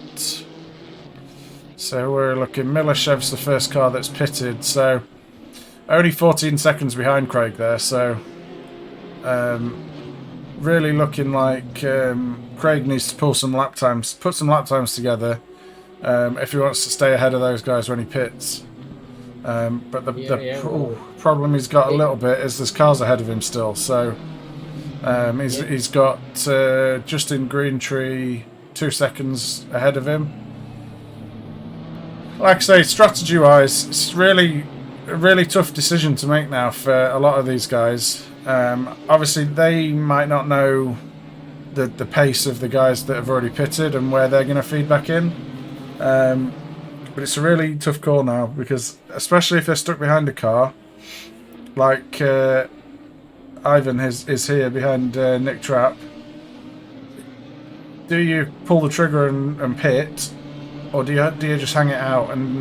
So we're looking... Milishev's the first car that's pitted, so only 14 seconds behind Craig there, so... really looking like Craig needs to pull some lap times, put some lap times together if he wants to stay ahead of those guys when he pits. But the problem he's got a little bit is there's cars ahead of him still. So he's got Justin Greentree 2 seconds ahead of him. Like I say, strategy-wise, it's really a really tough decision to make now for a lot of these guys. Obviously, they might not know the pace of the guys that have already pitted and where they're going to feed back in. But it's a really tough call now because, especially if they're stuck behind a car, like Ivan is here behind Nick Trapp. Do you pull the trigger and pit, or do you just hang it out and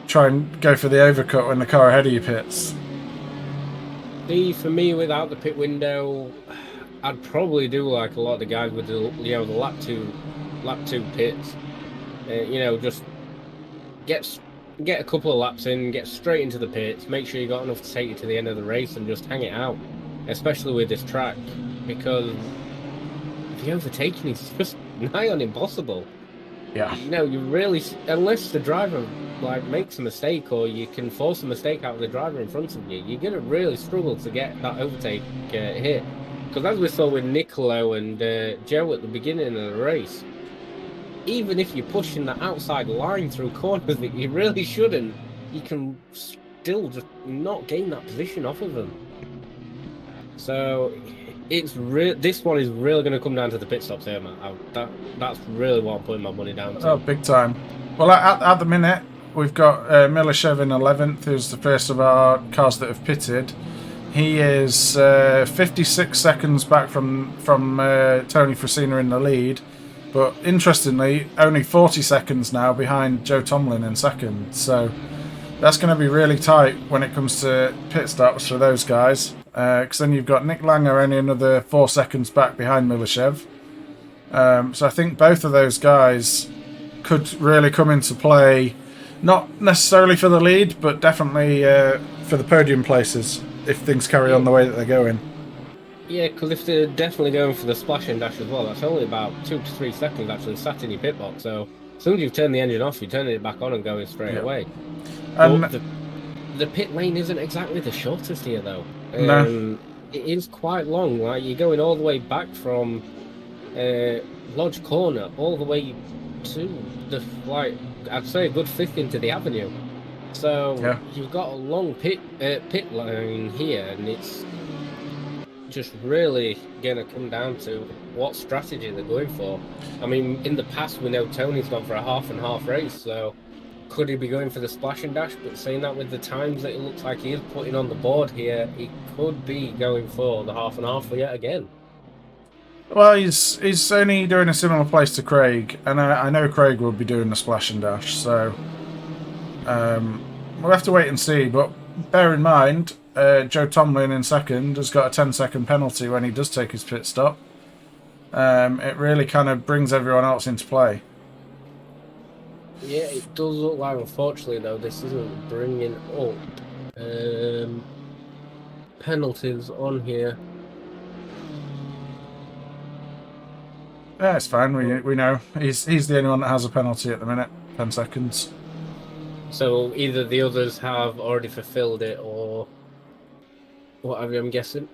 try and go for the overcut when the car ahead of you pits? For me, without the pit window, I'd probably do like a lot of the guys with the the lap two pits. Just get a couple of laps in, get straight into the pits, make sure you got enough to take you to the end of the race, and just hang it out. Especially with this track, because the overtaking is just nigh on impossible. Yeah. You really, unless the driver makes a mistake, or you can force a mistake out of the driver in front of you, you're gonna really struggle to get that overtake hit. Because as we saw with Nicolo and Joe at the beginning of the race, even if you're pushing that outside line through corners that you really shouldn't, you can still just not gain that position off of them. So this one is really going to come down to the pit stops here, man. That's really what I'm putting my money down to. Oh, big time. Well, at the minute, we've got Milashev in 11th, who's the first of our cars that have pitted. He is 56 seconds back from Tony Frasina in the lead, but interestingly, only 40 seconds now behind Joe Tomlin in second. So that's going to be really tight when it comes to pit stops for those guys. Because then you've got Nick Langer only another 4 seconds back behind Milashev. So I think both of those guys could really come into play, not necessarily for the lead, but definitely for the podium places if things carry on the way that they're going. Yeah, because if they're definitely going for the splash and dash as well, that's only about 2 to 3 seconds actually sat in your pit box. So as soon as you've turned the engine off, you're turning it back on and going straight away. But the pit lane isn't exactly the shortest here, though. No. It is quite long. Like, you're going all the way back from Lodge Corner all the way to the, I'd say a good fifth into the avenue. So you've got a long pit line here, and it's just really going to come down to what strategy they're going for. I mean, in the past, we know Tony's gone for a half and half race, so could he be going for the splash and dash? But saying that, with the times that it looks like he is putting on the board here, he could be going for the half and half yet again. Well, he's only doing a similar place to Craig, and I know Craig will be doing the splash and dash, so we'll have to wait and see. But bear in mind, Joe Tomlin in second has got a 10-second penalty when he does take his pit stop. It really kind of brings everyone else into play. Yeah, it does look like, unfortunately, though, this isn't bringing up penalties on here. Yeah, it's fine. We know he's the only one that has a penalty at the minute. 10 seconds. So either the others have already fulfilled it, or what have you? I'm guessing.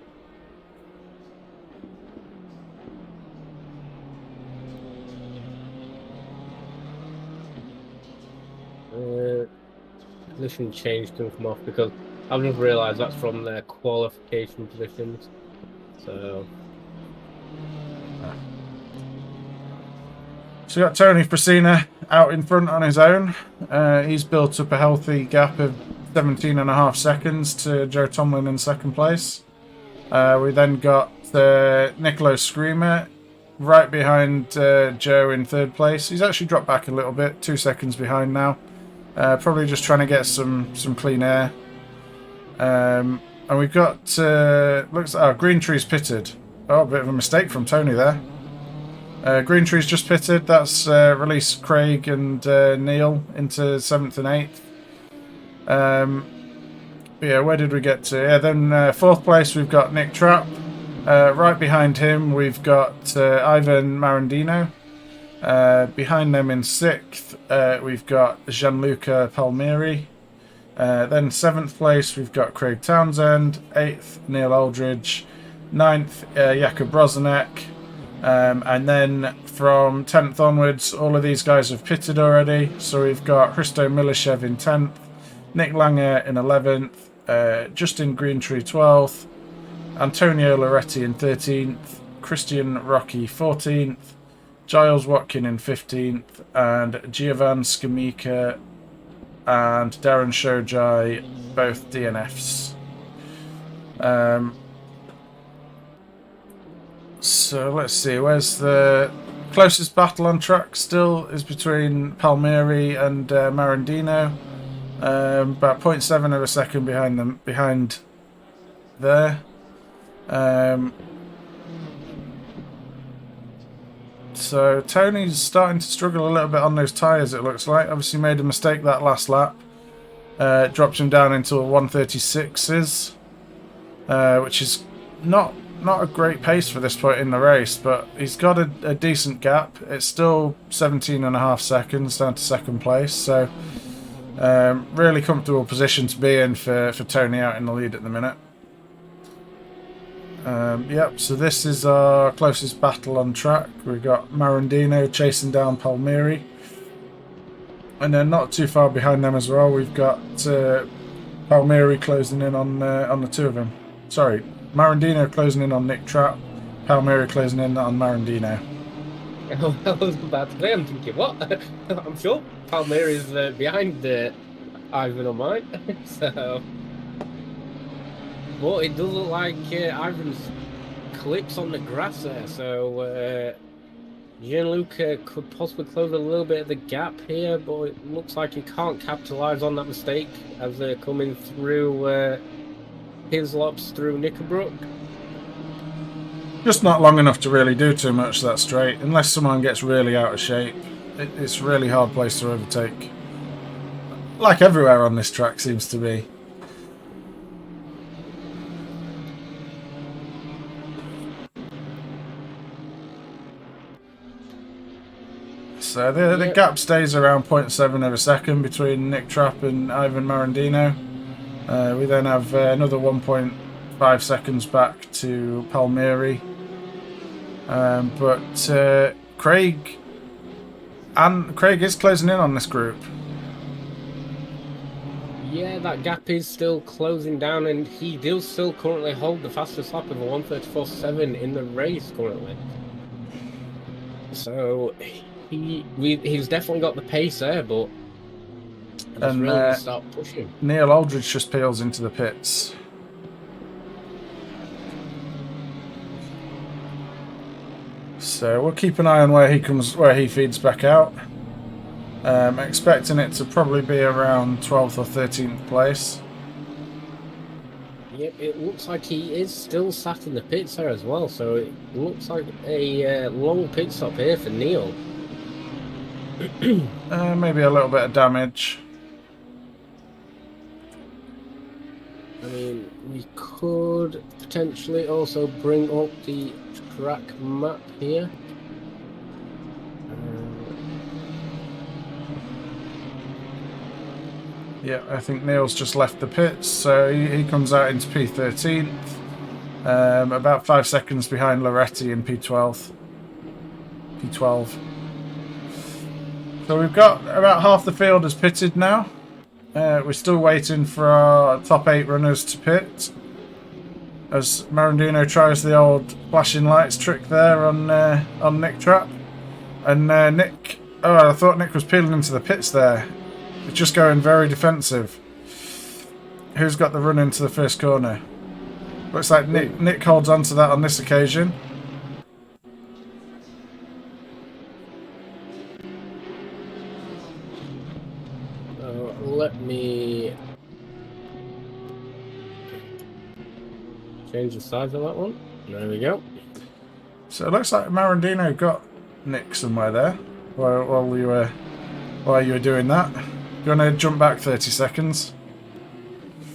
Position change can come off because I've just realised that's from their qualification positions. So you got Tony Frasina out in front on his own. He's built up a healthy gap of 17.5 seconds to Joe Tomlin in second place. We then got Nicolo Screamer right behind Joe in third place. He's actually dropped back a little bit, 2 seconds behind now. Probably just trying to get some clean air. And we've got Green Tree's pitted. Oh, a bit of a mistake from Tony there. Green Tree's just pitted. That's released Craig and Neil into 7th and 8th. Yeah, where did we get to? Yeah, then 4th place we've got Nick Trapp. Right behind him we've got Ivan Marandino. Behind them in 6th we've got Gianluca Palmieri. Then 7th place, we've got Craig Townsend. 8th, Neil Aldridge. 9th, Jakub Brozanek. And then from 10th onwards, all of these guys have pitted already. So we've got Hristo Milishev in 10th, Nick Langer in 11th, Justin Greentree 12th, Antonio Loretti in 13th, Christian Rocky 14th, Giles Watkin in 15th, and Giovan Skamika and Darren Shojai, both DNFs. So let's see, where's the closest battle on track still is between Palmieri and Marandino. About 0.7 of a second behind there. So Tony's starting to struggle a little bit on those tyres, it looks like. Obviously made a mistake that last lap. Dropped him down into a 136s, which is not a great pace for this point in the race, but he's got a decent gap. It's still 17.5 seconds down to second place, so really comfortable position to be in for Tony out in the lead at the minute. Yep, so this is our closest battle on track. We've got Marandino chasing down Palmieri, and then not too far behind them as well, we've got Palmieri closing in on the two of them. Sorry, Marandino closing in on Nick Trapp, Palmieri closing in on Marandino. I was about to say, I'm thinking, what? I'm sure Palmieri's behind Ivan on mine. So, but it does look like Ivan's clips on the grass there. So Gianluca could possibly close a little bit of the gap here, but it looks like he can't capitalise on that mistake as they're coming through his lops through Knickerbrook. Just not long enough to really do too much that straight, unless someone gets really out of shape. It's a really hard place to overtake. Like everywhere on this track seems to be. So the gap stays around 0.7 of a second between Nick Trapp and Ivan Marandino. We then have another 1.5 seconds back to Palmieri. But Craig is closing in on this group. Yeah, that gap is still closing down, and he does still currently hold the fastest lap of a 1:34.7 in the race currently. So he's definitely got the pace there, but he's really start pushing. Neil Aldridge just peels into the pits. So we'll keep an eye on where he feeds back out. Expecting it to probably be around 12th or 13th place. Yep, it looks like he is still sat in the pits there as well, so it looks like a long pit stop here for Neil. Maybe a little bit of damage. I mean, we could potentially also bring up the track map here. Yeah, I think Neil's just left the pits, so he comes out into P13th. About 5 seconds behind Loretti in P12. So we've got about half the field has pitted now. We're still waiting for our top 8 runners to pit, as Marandino tries the old flashing lights trick there on Nick Trapp. And Nick, I thought Nick was peeling into the pits there. It's just going very defensive. Who's got the run into the first corner? Looks like Nick holds on to that on this occasion. Let me change the size of that one. There we go. So it looks like Marandino got Nick somewhere there while you were doing that. You want to jump back 30 seconds?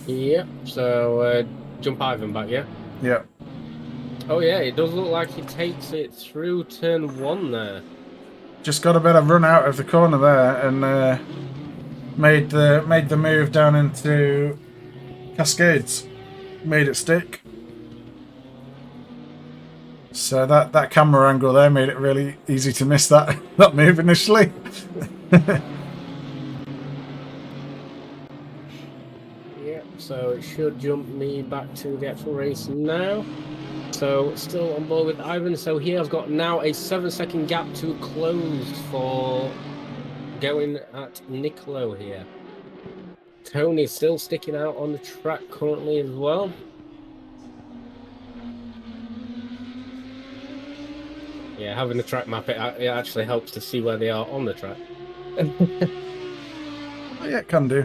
Yep. So jump Ivan back, yeah? Yep. Oh yeah, it does look like he takes it through turn 1 there. Just got a better run out of the corner there, and made the move down into Cascades, made it stick. So that camera angle there made it really easy to miss that that move initially. Yeah, so it should jump me back to the actual race now. So still on board with Ivan. So he has got now a 7-second gap to close for going at Nicolo here. Tony's still sticking out on the track currently as well. Yeah, having the track map, it actually helps to see where they are on the track. Yeah, it can do.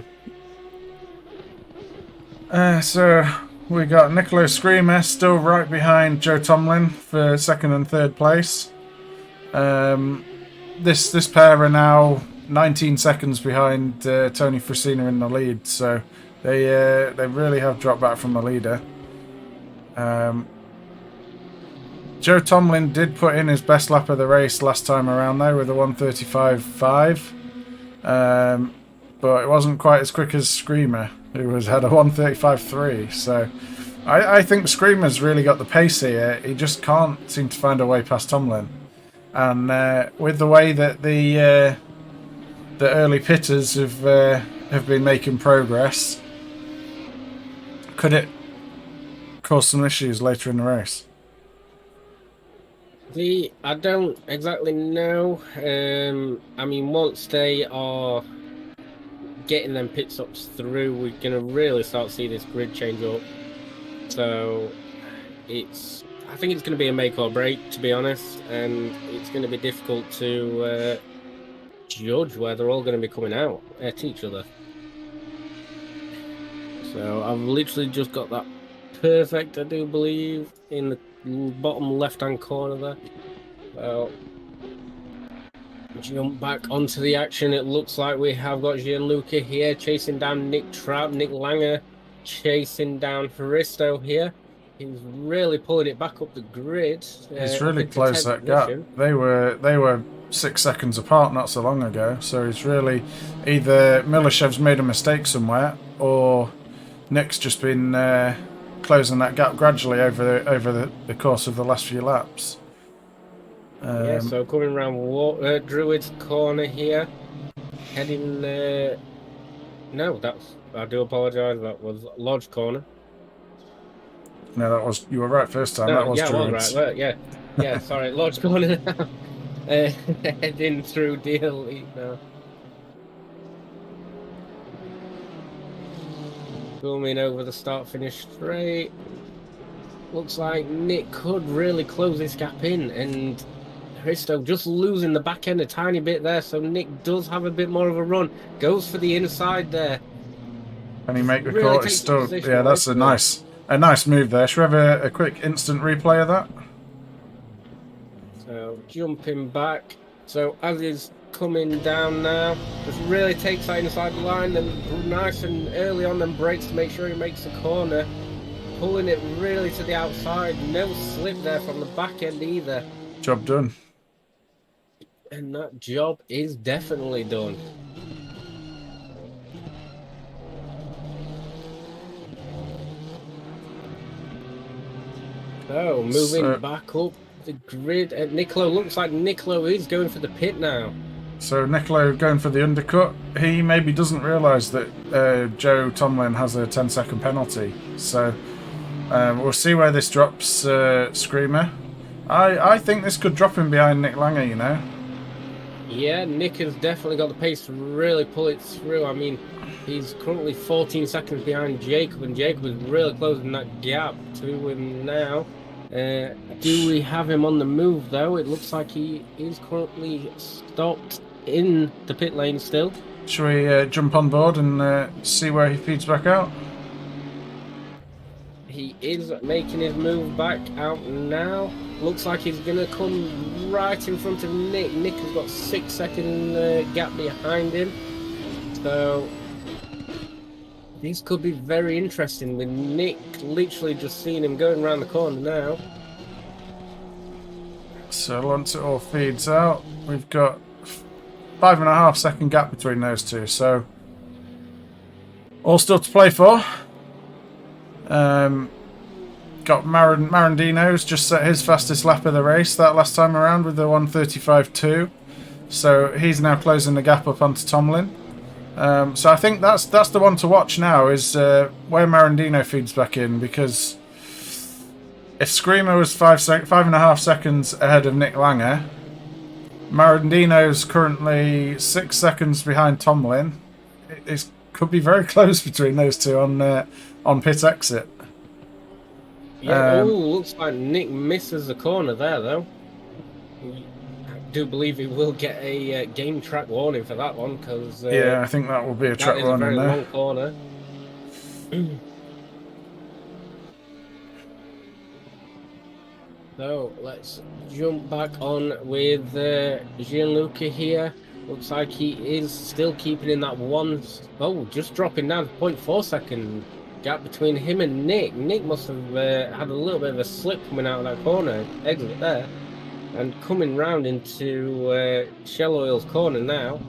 So we got Nicolo Screamer still right behind Joe Tomlin for second and third place. This pair are now 19 seconds behind Tony Frasina in the lead, so they really have dropped back from the leader. Joe Tomlin did put in his best lap of the race last time around though with a 1:35.5, but it wasn't quite as quick as Screamer, who had a 1:35.3. So I think Screamer's really got the pace here. He just can't seem to find a way past Tomlin, and with the way that the early pitters have been making progress, could it cause some issues later in the race? I don't exactly know. I mean, once they are getting them pit stops through, we're gonna really start to see this grid change up. So I think it's gonna be a make or break, to be honest, and it's gonna be difficult to judge where they're all gonna be coming out at each other. So I've literally just got that perfect, I do believe, in the bottom left-hand corner there. So jump back onto the action. It looks like we have got Gianluca here chasing down Nick Trapp, Nick Langer chasing down Haristo here. He's really pulling it back up the grid. He's really closed that gap. They were 6 seconds apart not so long ago. So it's really either Milishev's made a mistake somewhere, or Nick's just been closing that gap gradually over the course of the last few laps. Yeah, so coming around Druid's corner here, heading. No, I do apologise. That was Lodge corner. No, you were right first time. No, that was yeah, Druids. Right. Yeah. Sorry, Lodge corner now. Heading through Deal now. Coming over the start-finish straight. Looks like Nick could really close this gap in, and Hristo just losing the back end a tiny bit there, so Nick does have a bit more of a run. Goes for the inside there. Can he make the court? Still, yeah, that's a nice move there. Should we have a quick instant replay of that? So jumping back. So as he's coming down now, just really takes that inside the line, then nice and early on, then brakes to make sure he makes the corner. Pulling it really to the outside. No slip there from the back end either. Job done. And that job is definitely done. So moving back up the grid, Nicolo, looks like Nicolo is going for the pit now. So Nicolo going for the undercut. He maybe doesn't realise that Joe Tomlin has a 10-second penalty. So we'll see where this drops Screamer. I think this could drop him behind Nick Langer, you know. Yeah, Nick has definitely got the pace to really pull it through. I mean, he's currently 14 seconds behind Jacob, and Jacob is really closing that gap to him now. Do we have him on the move, though? It looks like he is currently stopped in the pit lane still. Shall we jump on board and see where he feeds back out? He is making his move back out now. Looks like he's going to come right in front of Nick. Nick has got 6 second gap behind him. So this could be very interesting with Nick literally just seeing him going around the corner now. So once it all feeds out, we've got 5.5 second gap between those two. So All still to play for. Got Marandino's just set his fastest lap of the race that last time around with the 1:35.2. So he's now closing the gap up onto Tomlin. So I think that's the one to watch now is where Marandino feeds back in, because if Screamer was 5.5 seconds ahead of Nick Langer, Marandino's currently 6 seconds behind Tomlin. It could be very close between those two on pit exit. Yeah, looks like Nick misses the corner there, though. I do believe he will get a game track warning for that one, because yeah, I think that will be a track warning there. there. Long corner. So let's jump back on with Gianluca here. Looks like he is still keeping in that one. Oh, just dropping down 0.4 second gap between him and Nick. Nick must have had a little bit of a slip coming out of that corner, exit there, and coming round into Shell Oil's corner now.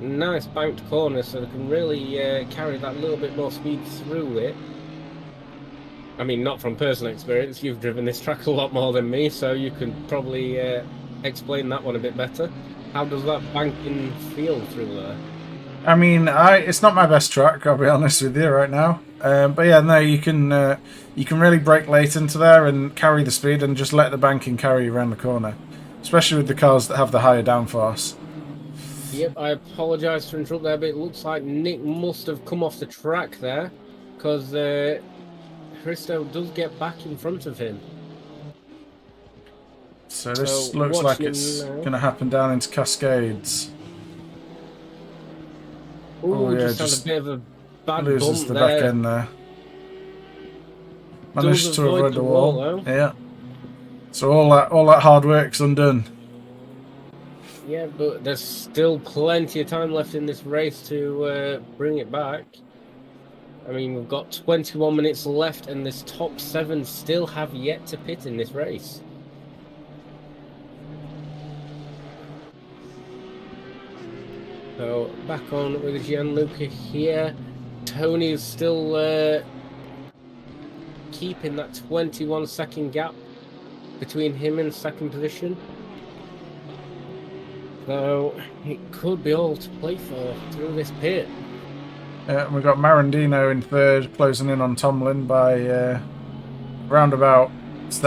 Nice banked corner, so they can really carry that little bit more speed through it. I mean, not from personal experience. You've driven this track a lot more than me, so you can probably explain that one a bit better. How does that banking feel through there? I mean, it's not my best track, I'll be honest with you right now. But yeah, no, you can really brake late into there and carry the speed and just let the banking carry you around the corner, especially with the cars that have the higher downforce. Yep, I apologise to interrupt there, but it looks like Nick must have come off the track there, because Christo does get back in front of him. So this looks like it's going to happen down into Cascades. Ooh, yeah, just had a bit of a bad loses bump the there. back end there. Managed to avoid the wall. Yeah. So all that hard work's undone. Yeah, but there's still plenty of time left in this race to bring it back. I mean, we've got 21 minutes left, and this top 7 still have yet to pit in this race. So back on with Gianluca here. Tony is still keeping that 21-second gap between him and second position. So it could be all to play for through this pit. We've got Marandino in third, closing in on Tomlin by round about 6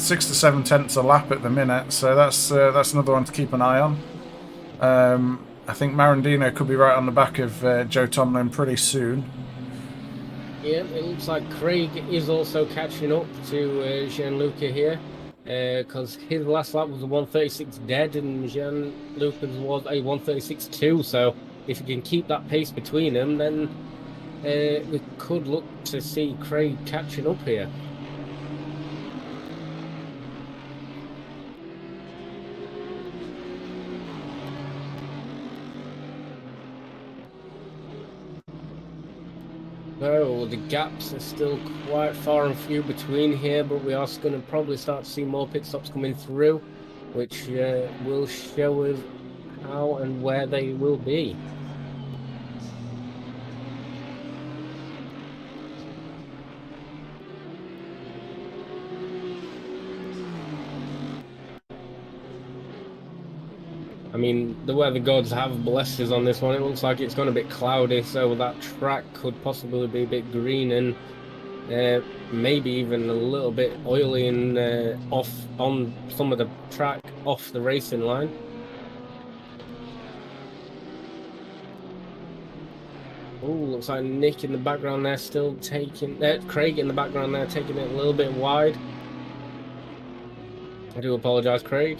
to 7 tenths a lap at the minute. So that's another one to keep an eye on. I think Marandino could be right on the back of Joe Tomlin pretty soon. Yeah, it looks like Craig is also catching up to Gianluca here, because his last lap was a 1:36 dead, and Gianluca's was a 1:36.2. So if you can keep that pace between them, then we could look to see Craig catching up here. So the gaps are still quite far and few between here, but we are going to probably start to see more pit stops coming through, which will show us how and where they will be. I mean, the weather gods have blessed us on this one. It looks like it's gone a bit cloudy, so that track could possibly be a bit green and maybe even a little bit oily and off on some of the track off the racing line. Oh, looks like Nick in the background there still taking... Craig in the background there taking it a little bit wide. I do apologise, Craig.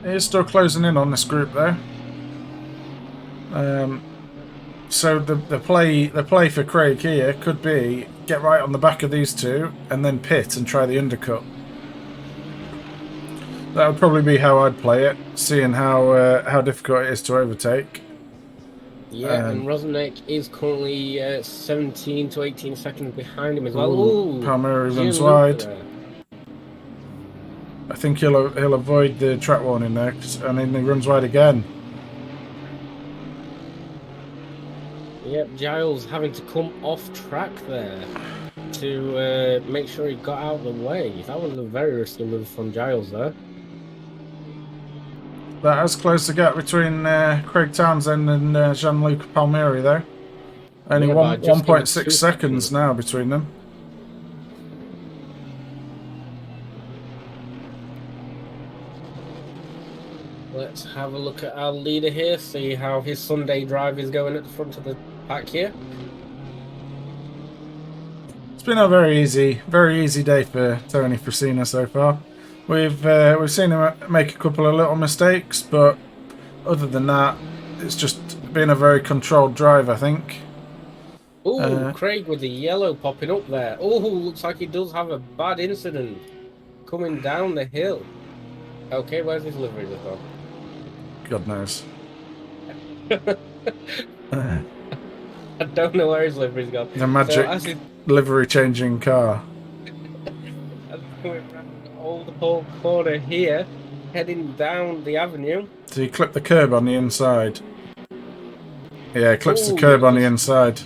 He's still closing in on this group though. So the play for Craig here could be get right on the back of these two and then pit and try the undercut. That would probably be how I'd play it, seeing how difficult it is to overtake. Yeah, and Roseneck is currently 17 to 18 seconds behind him as well. Ooh, Palmieri runs wide. There. I think he'll avoid the track warning there, and then he runs wide again. Yep, Giles having to come off track there to make sure he got out of the way. That was a very risky move from Giles there. That has closed the gap between Craig Townsend and Gianluca Palmieri, though. Only Yeah, by just 1.6 over 2 seconds now between them. Let's have a look at our leader here, see how his Sunday drive is going at the front of the pack here. It's been a very easy day for Tony Frasina so far. We've seen him make a couple of little mistakes, but other than that, it's just been a very controlled drive, I think. Oh, Craig with the yellow popping up there. Oh, looks like he does have a bad incident coming down the hill. Okay, where's his livery as well? God knows. I don't know where his livery's gone. The magic livery changing car. As going around all the whole corner here, heading down the avenue. So he clipped the curb on the inside. Yeah, clips the curb on the inside.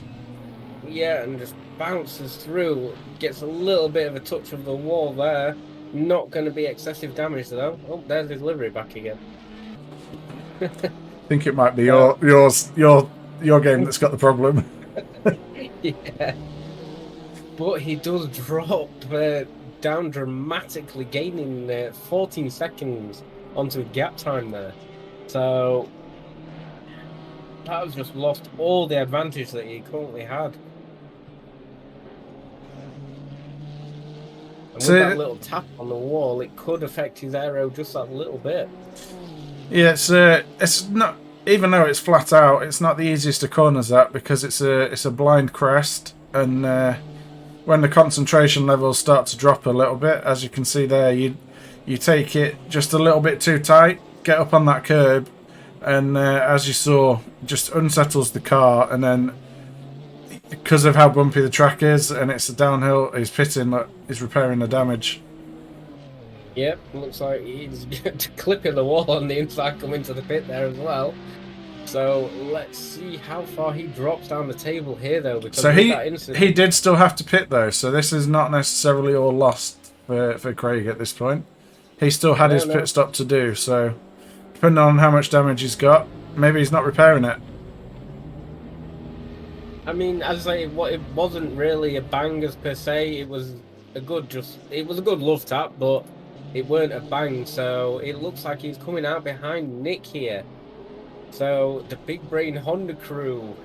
Yeah, and just bounces through. Gets a little bit of a touch of the wall there. Not going to be excessive damage though. Oh, there's his livery back again. I think it might be your game that's got the problem. Yeah, but he does drop down dramatically, gaining 14 seconds onto gap time there. So that has just lost all the advantage that he currently had. And with that little tap on the wall, it could affect his aero just that little bit. Yeah, it's not, even though it's flat out, it's not the easiest of corners that, because it's a blind crest, and when the concentration levels start to drop a little bit, as you can see there, you take it just a little bit too tight, get up on that curb, and as you saw, just unsettles the car, and then because of how bumpy the track is and it's a downhill, he's pitting, he's repairing the damage. Yep, looks like he's clipping the wall on the inside coming to the pit there as well. So let's see how far he drops down the table here though. Because so he did still have to pit though, so this is not necessarily all lost for Craig at this point. He still had his pit stop to do, so depending on how much damage he's got, maybe he's not repairing it. I mean, as I say, it wasn't really a bangers per se. It was a good love tap, but it weren't a bang. So it looks like he's coming out behind Nick here. So the big brain Honda crew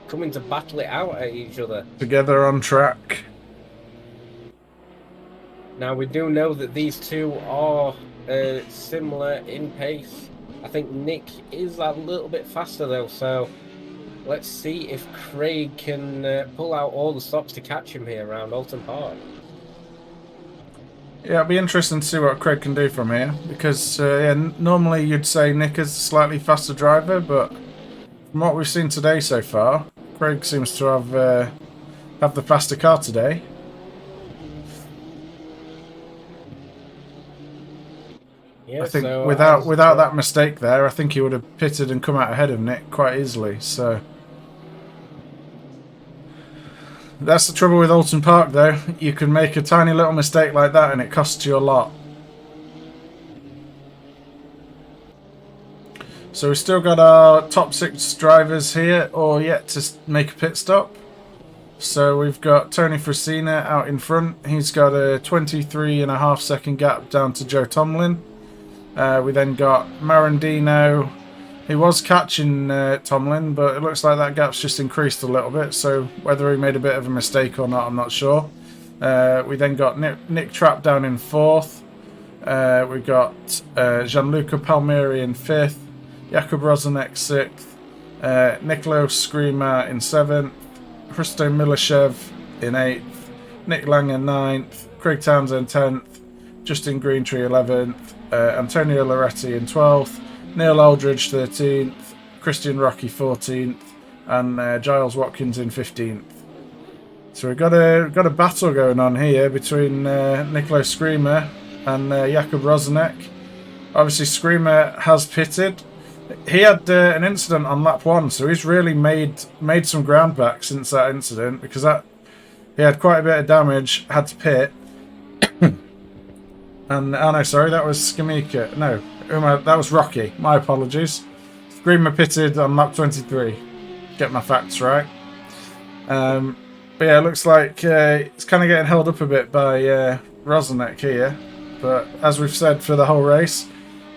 coming to battle it out at each other. Together on track. Now we do know that these two are similar in pace. I think Nick is a little bit faster though, so let's see if Craig can pull out all the stops to catch him here around Oulton Park. Yeah, it'll be interesting to see what Craig can do from here, because normally you'd say Nick is a slightly faster driver, but from what we've seen today so far, Craig seems to have the faster car today. Yeah, I think so without that mistake there, I think he would have pitted and come out ahead of Nick quite easily. So that's the trouble with Oulton Park, though. You can make a tiny little mistake like that, and it costs you a lot. So we've still got our top 6 drivers here, or yet to make a pit stop. So we've got Tony Frasina out in front. He's got a 23.5 second gap down to Joe Tomlin. We then got Marandino. He was catching Tomlin, but it looks like that gap's just increased a little bit. So whether he made a bit of a mistake or not, I'm not sure. We then got Nick Trapp down in 4th. We got Gianluca Palmieri in 5th. Jakub Rozanek 6th. Nicolo Screamer in 7th. Hristo Milashev in 8th. Nick Langer 9th. Craig Townsend 10th. Justin Greentree 11th. Antonio Loretti in 12th. Neil Aldridge 13th. Christian Rocky 14th. And Giles Watkins in 15th. So we've got a battle going on here between Nicolo Screamer and Jakub Rozanek. Obviously Screamer has pitted. He had an incident on lap 1, so he's really made some ground back since that incident, because he had quite a bit of damage, had to pit. And oh no, sorry, that was Skamika. No, that was Rocky. My apologies. Screamer pitted on lap 23. Get my facts right. But yeah, it looks like it's kind of getting held up a bit by Rosanek here. But as we've said for the whole race,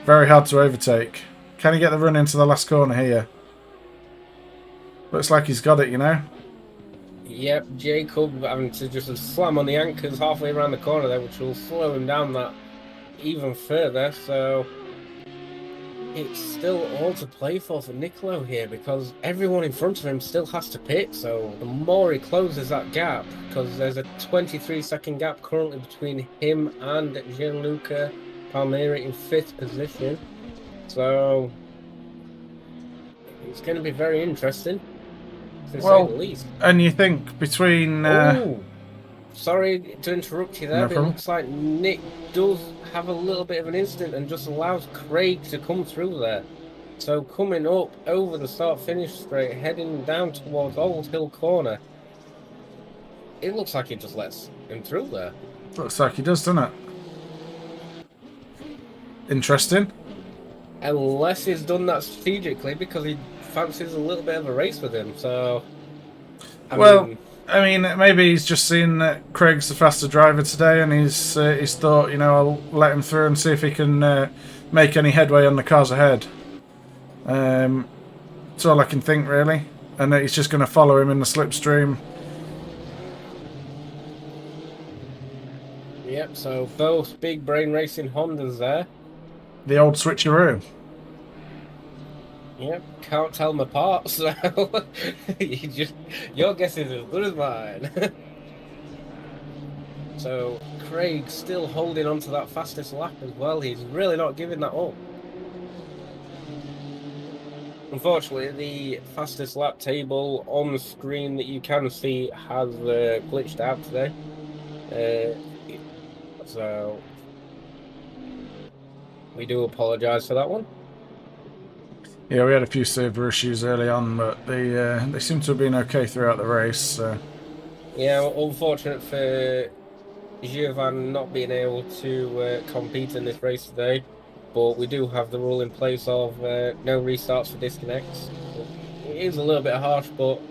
very hard to overtake. Can he get the run into the last corner here? Looks like he's got it, you know. Yep, Jacob having to just slam on the anchors halfway around the corner there, which will slow him down that even further. So it's still all to play for Nicolo here, because everyone in front of him still has to pit. So the more he closes that gap, because there's a 23-second gap currently between him and Gianluca Palmieri in 5th position. So it's going to be very interesting, to say the least. And you think between... Sorry to interrupt you there, No but problem. it looks like Nick does have a little bit of an incident and just allows Craig to come through there. So coming up over the start-finish straight, heading down towards Old Hill Corner, it looks like he just lets him through there. Looks like he does, doesn't it? Interesting. Unless he's done that strategically because he fancies a little bit of a race with him. So, I mean, maybe he's just seen that Craig's the faster driver today, and he's thought, you know, I'll let him through and see if he can make any headway on the cars ahead. That's all I can think, really. And that he's just going to follow him in the slipstream. Yep, so both big brain racing Hondas there. The old switcheroo. Yep, can't tell them apart, so your guess is as good as mine. So Craig still holding on to that fastest lap as well. He's really not giving that up. Unfortunately, the fastest lap table on the screen that you can see has glitched out today. So we do apologise for that one. Yeah, we had a few server issues early on, but they seem to have been okay throughout the race. So. Yeah, unfortunate for Giovan not being able to compete in this race today, but we do have the rule in place of no restarts for disconnects. It is a little bit harsh, but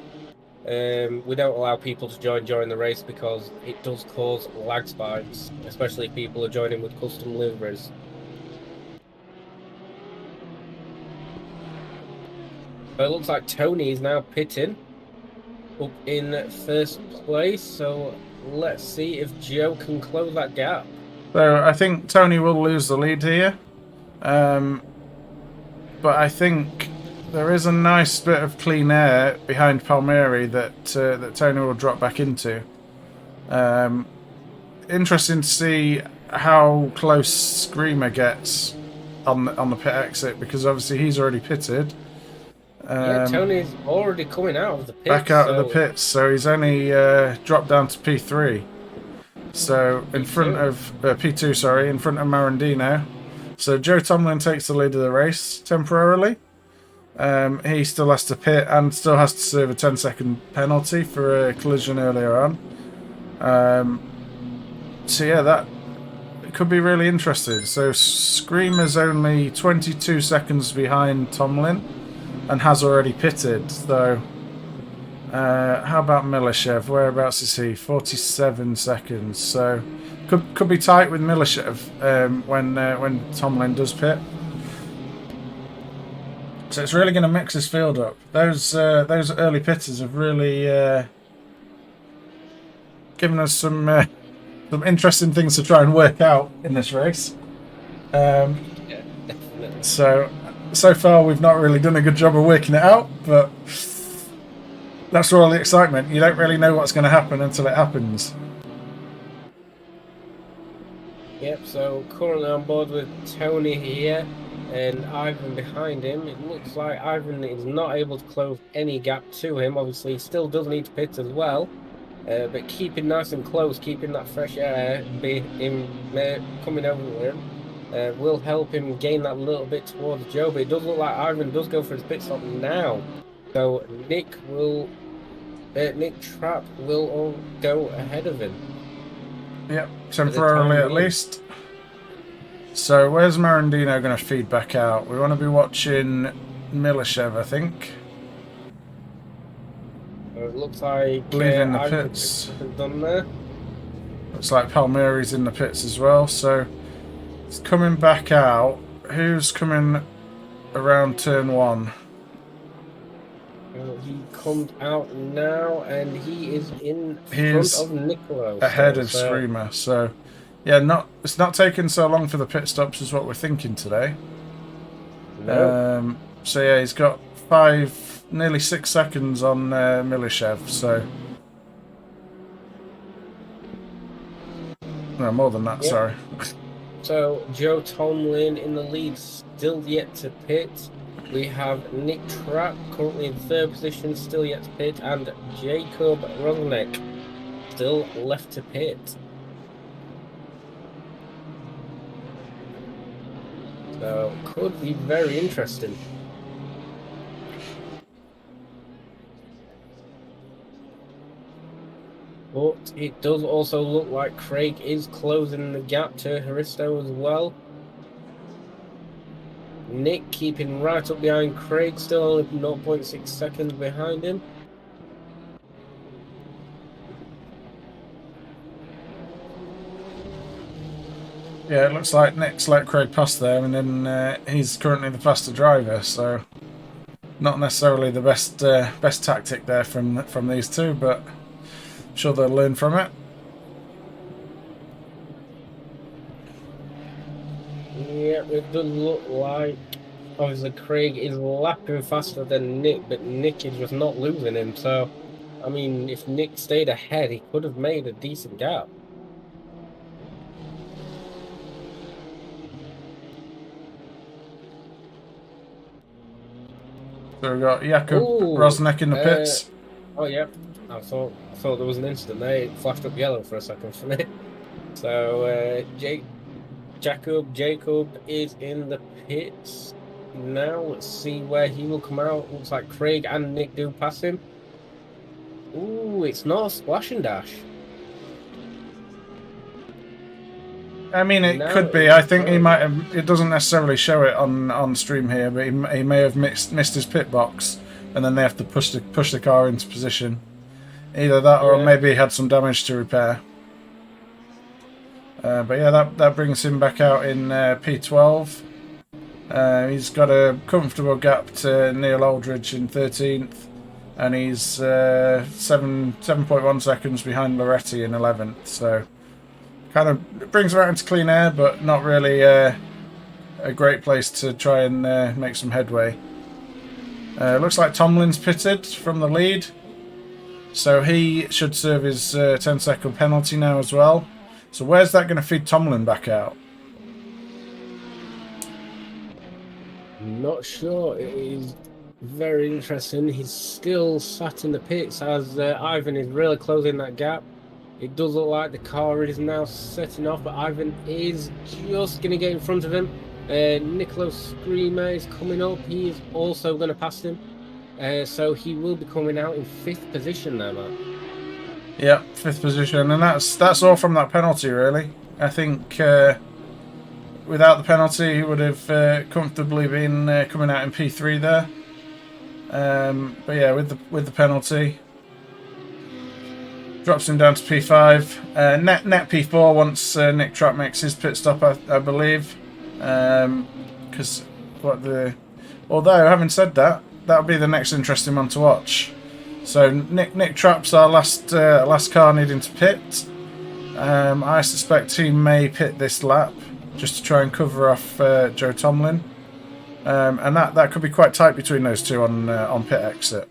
we don't allow people to join during the race because it does cause lag spikes, especially if people are joining with custom liveries. But it looks like Tony is now pitting up in first place, so let's see if Joe can close that gap. So I think Tony will lose the lead here, but I think there is a nice bit of clean air behind Palmieri that Tony will drop back into. Interesting to see how close Screamer gets on the pit exit, because obviously he's already pitted. Yeah, Tony's already coming out of the pits. Back out of the pits, so he's only dropped down to P3. So in front of P2, sorry, in front of Marandino. So Joe Tomlin takes the lead of the race temporarily. He still has to pit and still has to serve a 10-second penalty for a collision earlier on. So yeah, that could be really interesting. So Screamer's only 22 seconds behind Tomlin and has already pitted, though. How about Milashev? Whereabouts is he? 47 seconds. So could be tight with Milashev when Tomlin does pit. So it's really going to mix his field up. Those early pitters have really given us some interesting things to try and work out in this race. Yeah, definitely. So far, we've not really done a good job of working it out, but that's all the excitement. You don't really know what's going to happen until it happens. Yep, so currently on board with Tony here and Ivan behind him. It looks like Ivan is not able to close any gap to him. Obviously, he still does need to pit as well, but keeping nice and close, keeping that fresh air, coming over him. will help him gain that little bit towards Joe. But it does look like Ivan does go for his pit stop now. So Nick Trapp will all go ahead of him. Yep, For the temporarily time at being. least. So where's Marandino going to feed back out? We want to be watching Milashev, I think. So it looks like Leaving the Ivan pits. has done there. Looks like Palmieri's in the pits as well. So it's coming back out. Who's coming around turn 1? He comes out now, and he is in front He's of Nicolo. ahead still, of so- Screamer. So yeah, it's not taking so long for the pit stops as what we're thinking today. No. So yeah, he's got nearly 6 seconds on Milashev. So no, more than that. Yep. Sorry. So Joe Tomlin in the lead, still yet to pit. We have Nick Trapp currently in 3rd position, still yet to pit, and Jacob Rosnick still left to pit. So could be very interesting. But it does also look like Craig is closing the gap to Haristo as well. Nick keeping right up behind Craig, still only 0.6 seconds behind him. Yeah, it looks like Nick's let Craig pass there, and then he's currently the faster driver. So not necessarily the best tactic there from these two, but I'm sure they'll learn from it. Yeah, it does look like obviously Craig is lapping faster than Nick, but Nick is just not losing him. So, I mean, if Nick stayed ahead, he could have made a decent gap. So we've got Jakub Ooh, Rosnick in the pits. Oh yeah, I thought there was an incident there. It flashed up yellow for a second for me. So Jacob is in the pits now. Let's see where he will come out. Looks like Craig and Nick do pass him. Ooh, it's not a splash and dash. I mean, it No, could be. it's I think he not. might have. It doesn't necessarily show it on stream here, but he may have missed his pit box, and then they have to push the car into position. Either that, or Yeah. maybe he had some damage to repair. But yeah, that brings him back out in P12. He's got a comfortable gap to Neil Aldridge in 13th, and he's 7.1 seconds behind Loretti in 11th. So kind of brings him out into clean air, but not really a great place to try and make some headway. Looks like Tomlin's pitted from the lead, so he should serve his 10-second penalty now as well. So where's that going to feed Tomlin back out? Not sure. It is very interesting. He's still sat in the pits as Ivan is really closing that gap. It does look like the car is now setting off, but Ivan is just going to get in front of him. Nicholas Screamer is coming up. He is also going to pass him. So he will be coming out in 5th position now, Matt. Yeah, 5th position, and that's all from that penalty, really. I think without the penalty, he would have comfortably been coming out in P3 there. But yeah, with the penalty, drops him down to P5. Net P4 once Nick Trapp makes his pit stop, I believe. Because although having said that, that'll be the next interesting one to watch. So Nick Trapp's our last car needing to pit. I suspect he may pit this lap just to try and cover off Joe Tomlin, and that could be quite tight between those two on pit exit.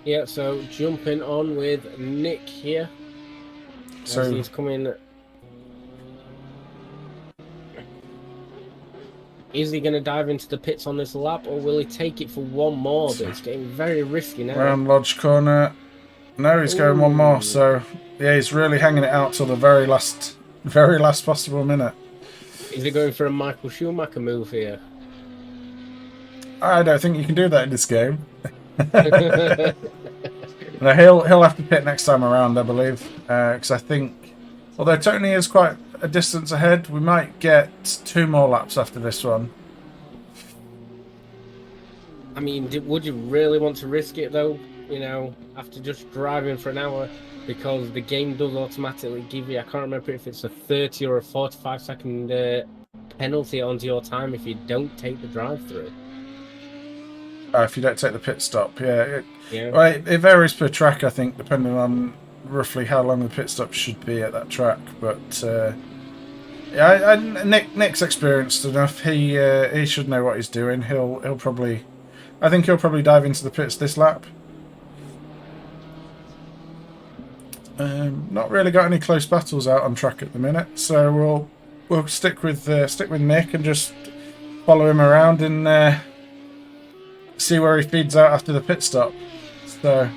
Yeah, so jumping on with Nick here. So as he's coming. Is he going to dive into the pits on this lap, or will he take it for one more? But it's getting very risky now. round Lodge corner. No, he's going one more. So yeah, he's really hanging it out till the very last Very last possible minute. Is he going for a Michael Schumacher move here? I don't think you can do that in this game. No, he'll have to pit next time around, I believe, because I think, although Tony is quite a distance ahead, we might get 2 more laps after this one. I mean, would you really want to risk it though? You know, after just driving for an hour, because the game does automatically give you, I can't remember if it's a 30 or a 45-second penalty onto your time if you don't take the drive-through. If you don't take the pit stop, yeah. Yeah. Well, it varies per track, I think, depending on roughly how long the pit stop should be at that track. But yeah, Nick's experienced enough. He should know what he's doing. He'll probably, I think he'll probably dive into the pits this lap. Not really got any close battles out on track at the minute, so we'll stick with Nick and just follow him around and see where he feeds out after the pit stop. So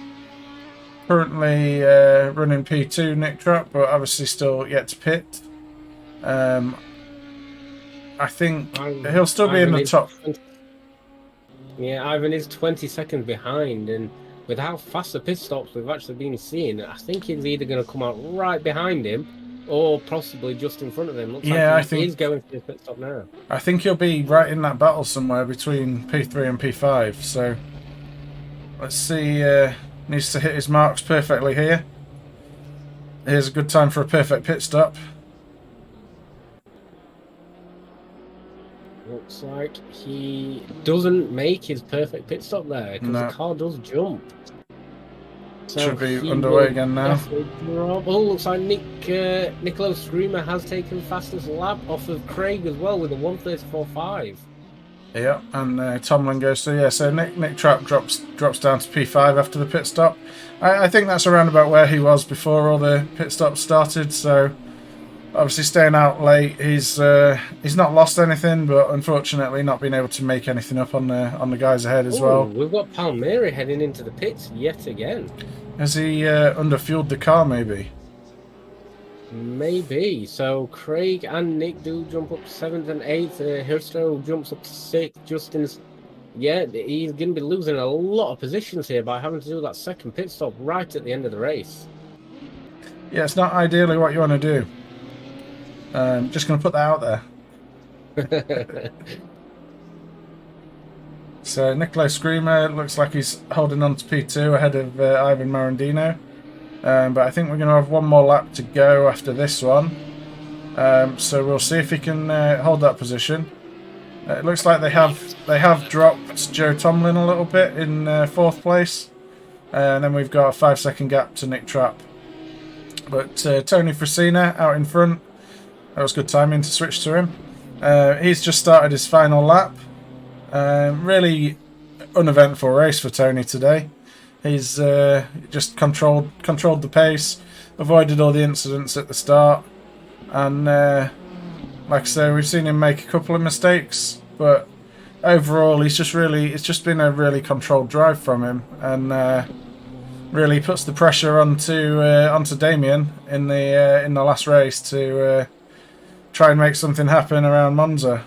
currently running P2 Nick Trap, but obviously still yet to pit. I think he'll still be in the top. Yeah, Ivan is 20 seconds behind, and with how fast the pit stops we've actually been seeing, I think he's either going to come out right behind him or possibly just in front of him. Looks like he's going for his pit stop now. I think he'll be right in that battle somewhere between P3 and P5. So let's see. Needs to hit his marks perfectly here. Here's a good time for a perfect pit stop. Looks like he doesn't make his perfect pit stop there because the car does jump. So should be underway again now. Oh, looks like Nicholas Screamer has taken fastest lap off of Craig as well with a 1:34.5. Yeah, and Tomlin goes through. Yeah, so Nick Trap drops down to P5 after the pit stop. I think that's around about where he was before all the pit stops started. So obviously staying out late, he's not lost anything, but unfortunately not been able to make anything up on the guys ahead as well. We've got Palmieri heading into the pits yet again. Has he underfueled the car? Maybe. So Craig and Nick do jump up to 7th and 8th. Hirsto jumps up to 6th. Justin's, yeah, he's going to be losing a lot of positions here by having to do that second pit stop right at the end of the race. Yeah, it's not ideally what you want to do. Just going to put that out there. So Niccolo Screamer looks like he's holding on to P2 ahead of Ivan Marandino. But I think we're going to have one more lap to go after this one. So we'll see if he can hold that position. It looks like they have dropped Joe Tomlin a little bit in 4th place. And then we've got a 5-second gap to Nick Trap. But Tony Frasina out in front. That was good timing to switch to him. He's just started his final lap. Really uneventful race for Tony today. He's just controlled the pace, avoided all the incidents at the start, and like I say, we've seen him make a couple of mistakes, but overall, it's just been a really controlled drive from him, and really puts the pressure onto Damien in the last race to try and make something happen around Monza.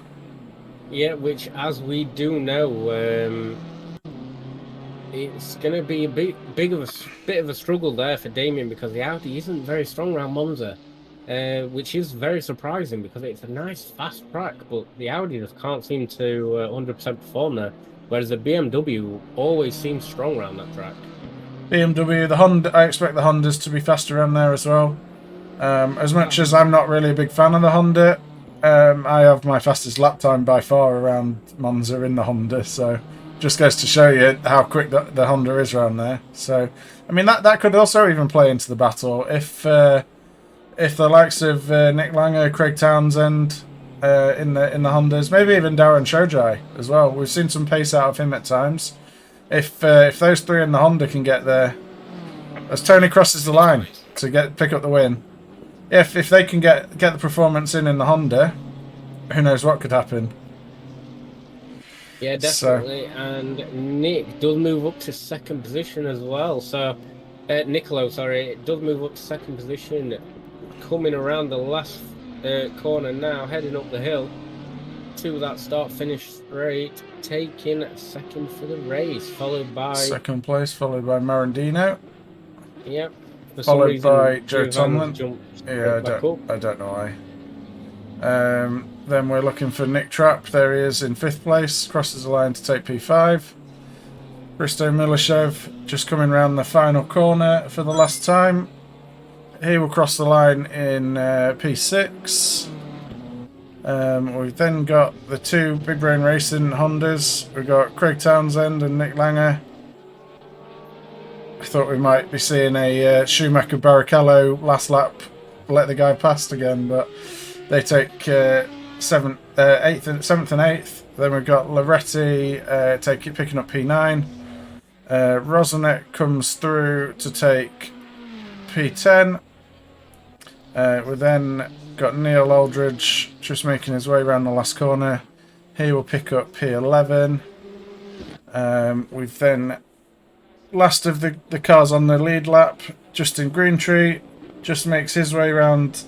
Yeah, which, as we do know, it's going to be a bit of a struggle there for Damien because the Audi isn't very strong around Monza, which is very surprising because it's a nice fast track, but the Audi just can't seem to 100% perform there, whereas the BMW always seems strong around that track. BMW, the Honda, I expect the Hondas to be faster around there as well. As much as I'm not really a big fan of the Honda, I have my fastest lap time by far around Monza in the Honda, so just goes to show you how quick the Honda is around there. So, I mean, that could also even play into the battle if the likes of Nick Langer, Craig Townsend in the Hondas, maybe even Darren Shojai as well. We've seen some pace out of him at times. If those three in the Honda can get there, as Tony crosses the line to pick up the win, if they can get the performance in the Honda, who knows what could happen. Yeah, definitely. So, and Nick does move up to 2nd position as well. So, Nicolo, sorry, it does move up to 2nd position. coming around the last corner now, heading up the hill to that start-finish straight, taking second for the race, followed by Second place, followed by Marandino, yep. For some followed reason, by Joe Giovan's Tomlin. jumped Yeah, straight back up. I don't know why. Then we're looking for Nick Trapp. There he is in 5th place. Crosses the line to take P5. Risto Milashev just coming round the final corner for the last time. He will cross the line in P6. We've then got the 2 Big Brain Racing Hondas. We've got Craig Townsend and Nick Langer. I thought we might be seeing a Schumacher Barrichello last lap, let the guy past again, but they take 7th, 7th and 8th. Then we've got Loretti picking up P9. Rosanek comes through to take P10. We then got Neil Aldridge just making his way around the last corner. He will pick up P11. We've then last of the cars on the lead lap, Justin Greentree just makes his way around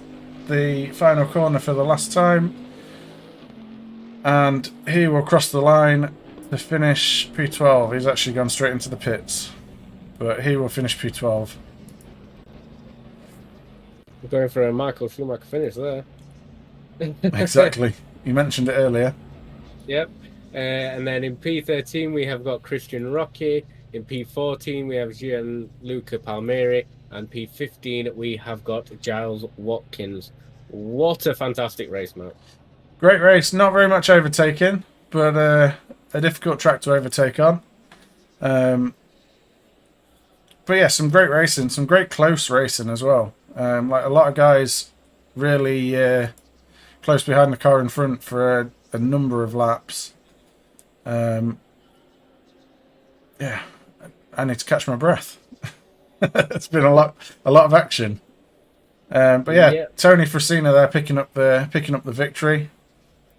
the final corner for the last time, and he will cross the line to finish P12. He's actually gone straight into the pits, but he will finish P12. We're going for a Michael Schumacher finish there. Exactly. You mentioned it earlier. Yep. And then in P13 we have got Christian Rocchi. In P14 we have Gianluca Palmieri, and P15 we have got Giles Watkins. What a fantastic race, Matt! Great race. Not very much overtaking, but a difficult track to overtake on. But yeah, some great racing, some great close racing as well. Like a lot of guys really close behind the car in front for a number of laps. Yeah, I need to catch my breath. It's been a lot of action. But yeah, Tony Frasina there picking up the victory.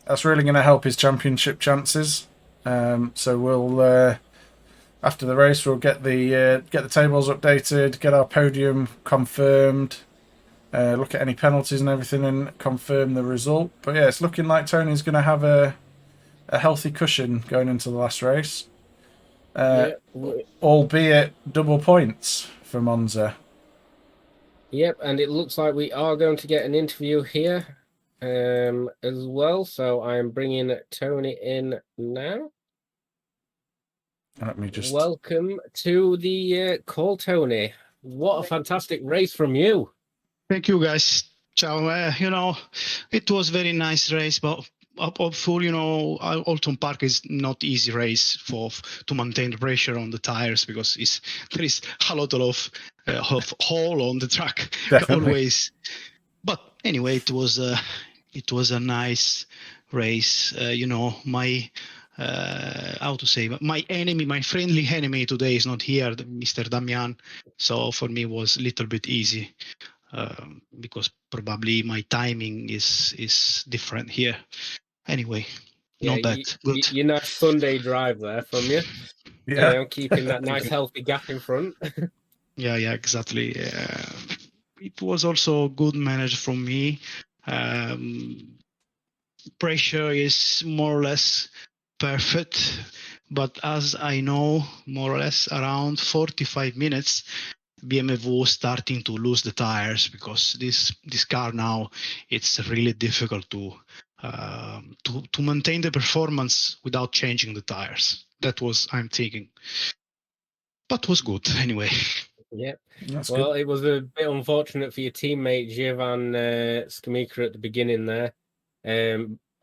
That's really going to help his championship chances. So we'll after the race we'll get the tables updated, get our podium confirmed, look at any penalties and everything, and confirm the result. But yeah, it's looking like Tony's going to have a healthy cushion going into the last race. Albeit double points for Monza. Yep, and it looks like we are going to get an interview here as well. So I'm bringing Tony in now. Let me just... Welcome to the call, Tony. What a fantastic race from you. Thank you, guys. Ciao. It was very nice race, but hopefully, Oulton Park is not easy race to maintain the pressure on the tires, because there is a lot of hole on the track. Definitely. Always. But anyway, it was a nice race. My my enemy, my friendly enemy today is not here, Mr. Damian. So for me, it was a little bit easy. Because probably my timing is different here. Anyway, not bad. Good. You nice Sunday drive there from you. Yeah. Keeping that nice healthy gap in front. Yeah, exactly. It was also good managed from me. Pressure is more or less perfect, but as I know, more or less around 45 minutes, BMW was starting to lose the tires, because this car now, it's really difficult to maintain the performance without changing the tires. That was I'm thinking, but was good anyway. Yeah. That's well, good. It was a bit unfortunate for your teammate Giovan Skamica at the beginning there.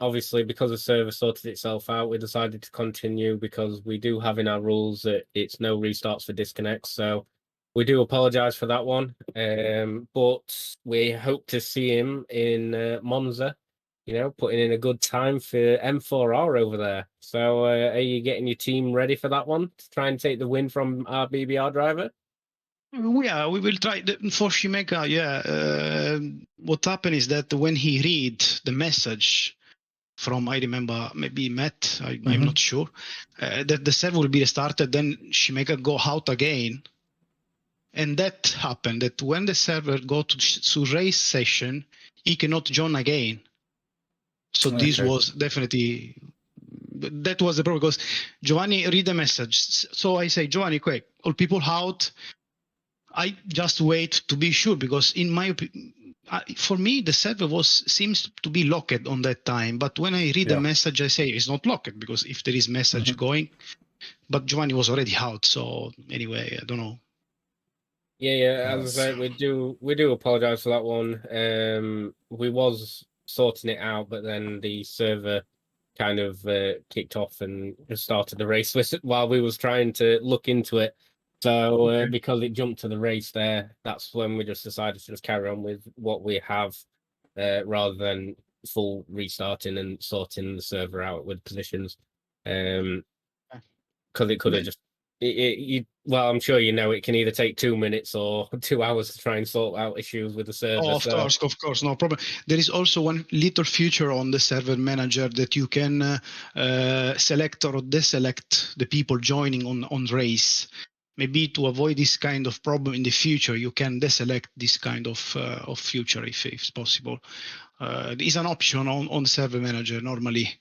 Obviously, because the server sorted itself out, we decided to continue, because we do have in our rules that it's no restarts for disconnects. So we do apologise for that one. But we hope to see him in Monza, putting in a good time for M4R over there. So are you getting your team ready for that one to try and take the win from our BBR driver? Yeah, we will try for Shimeka. Yeah, what happened is that when he read the message from, I remember, maybe Matt, I'm not sure, that the server will be restarted, then Shimeka go out again, And that happened that when the server go to race session, he cannot join again. So this Okay. was definitely, that was the problem, because Giovanni read the message. So I say, Giovanni, quick, all people out. I just wait to be sure, because in my opinion, for me, the server seems to be locked on that time. But when I read the message, I say it's not locked, because if there is message going, but Giovanni was already out. So anyway, I don't know. Yeah. As I say, we do apologize for that one. We was sorting it out, but then the server kind of kicked off and just started the race while we was trying to look into it. So because it jumped to the race there, that's when we just decided to just carry on with what we have, rather than full restarting and sorting the server out with positions. Because it could have just well, I'm sure you know it can either take 2 minutes or 2 hours to try and sort out issues with the server. Oh, of course, no problem. There is also one little feature on the server manager that you can select or deselect the people joining on race. Maybe to avoid this kind of problem in the future, you can deselect this kind of future if it's possible. There is an option on the server manager normally.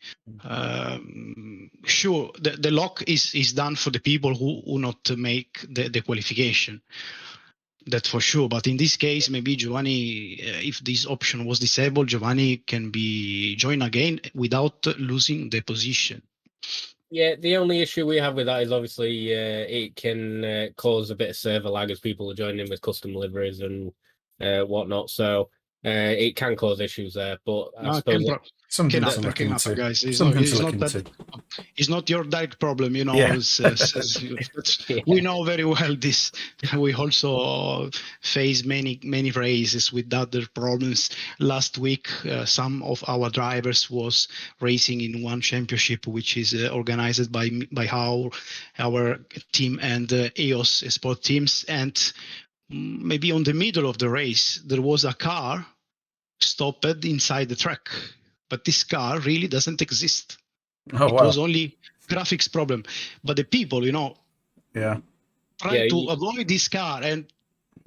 Sure, the lock is done for the people who not make the qualification. That for sure, but in this case, maybe Giovanni, if this option was disabled, Giovanni can be join again without losing the position. Yeah, the only issue we have with that is obviously it can cause a bit of server lag as people are joining with custom liveries and whatnot. So it can cause issues there. But I suppose something can to look happen, into. guys. It's not your direct problem, you know. Yeah. We know very well this. We also face many races with other problems. Last week, some of our drivers was racing in one championship, which is organized by our team and EOS sport teams, and maybe on the middle of the race there was a car stopped inside the track, but this car really doesn't exist. It was only graphics problem, but the people, you know, try to avoid this car, and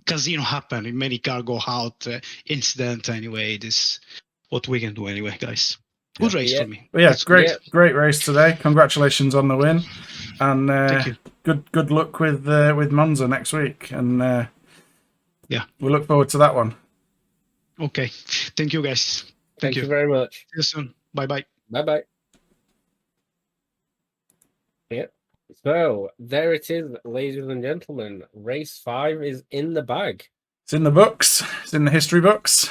casino happen. Many car go out, incident. Anyway, this what we can do anyway, guys. Good race for me. But yeah, great race today. Congratulations on the win, and thank you. Good luck with Monza next week, and we look forward to that one. Okay, thank you, guys. Thank you very much. See you soon. Bye. Bye. Yep. So there it is, ladies and gentlemen. Race 5 is in the bag. It's in the books. It's in the history books.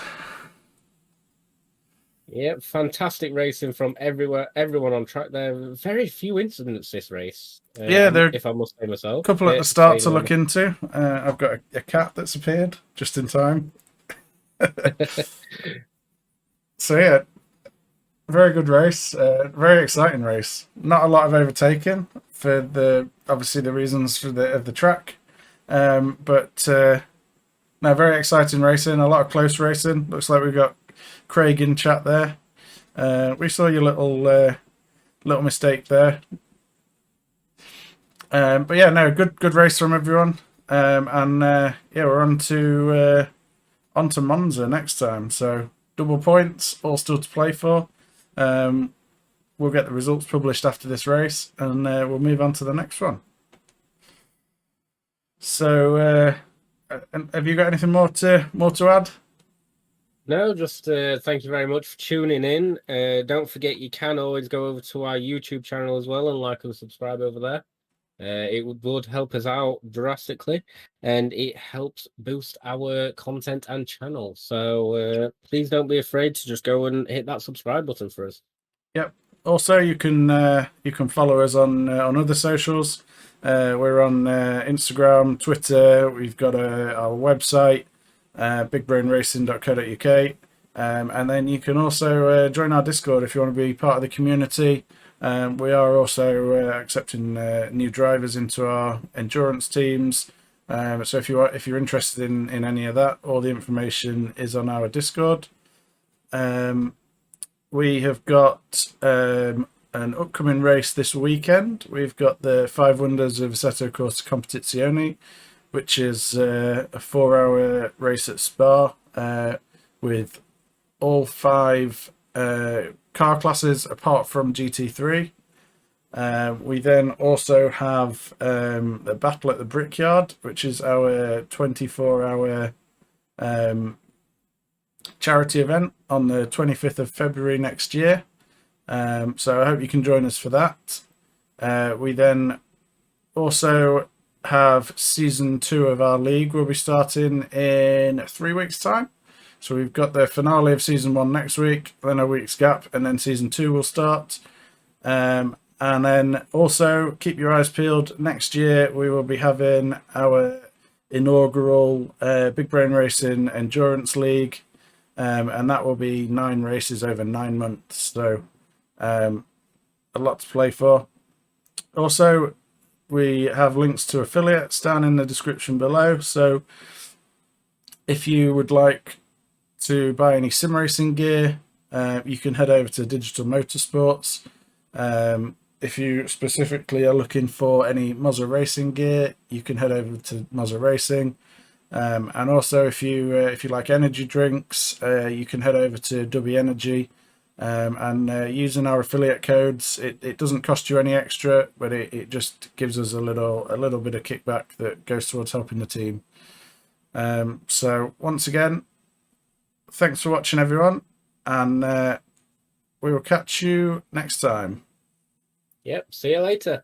Yep, fantastic racing from everywhere. Everyone on track there. Very few incidents this race. If I must say myself. A couple at the start to look into. I've got a cat that's appeared just in time. So yeah, very good race. Very exciting race. Not a lot of overtaking for obviously the reasons of the track, but no, very exciting racing. A lot of close racing. Looks like we've got Craig in chat there. We saw your little mistake there, but yeah, no, good race from everyone. We're on to Monza next time. So double points, all still to play for. We'll get the results published after this race, and we'll move on to the next one. So, have you got anything more to add? No, just thank you very much for tuning in. Don't forget, you can always go over to our YouTube channel as well and like and subscribe over there. It would help us out drastically, and it helps boost our content and channel. So please don't be afraid to just go and hit that subscribe button for us. Yep. Also, you can follow us on other socials. We're on Instagram, Twitter. We've got our website, bigbrainracing.co.uk, and then you can also join our Discord if you want to be part of the community. We are also accepting new drivers into our endurance teams. So if you're interested in any of that, all the information is on our Discord. We have got an upcoming race this weekend. We've got the 5 Wonders of Assetto Corsa Competizione, which is a 4-hour race at Spa with all 5 car classes apart from GT3. We then also have the Battle at the Brickyard, which is our 24-hour charity event on the 25th of February next year. So I hope you can join us for that. We then also have season 2 of our league will be starting in 3 weeks' time. So we've got the finale of season 1 next week, then a week's gap, and then season 2 will start. And then also keep your eyes peeled. Next year we will be having our inaugural Big Brain Racing Endurance League, and that will be 9 races over 9 months. So a lot to play for. Also, we have links to affiliates down in the description below. So if you would like to buy any sim racing gear, you can head over to Digital Motorsports. If you specifically are looking for any Mozza racing gear, you can head over to Mozza Racing. And also, if you like energy drinks, you can head over to W Energy. And using our affiliate codes, it doesn't cost you any extra, but it just gives us a little bit of kickback that goes towards helping the team. So once again, thanks for watching, everyone, and we will catch you next time. Yep. See you later.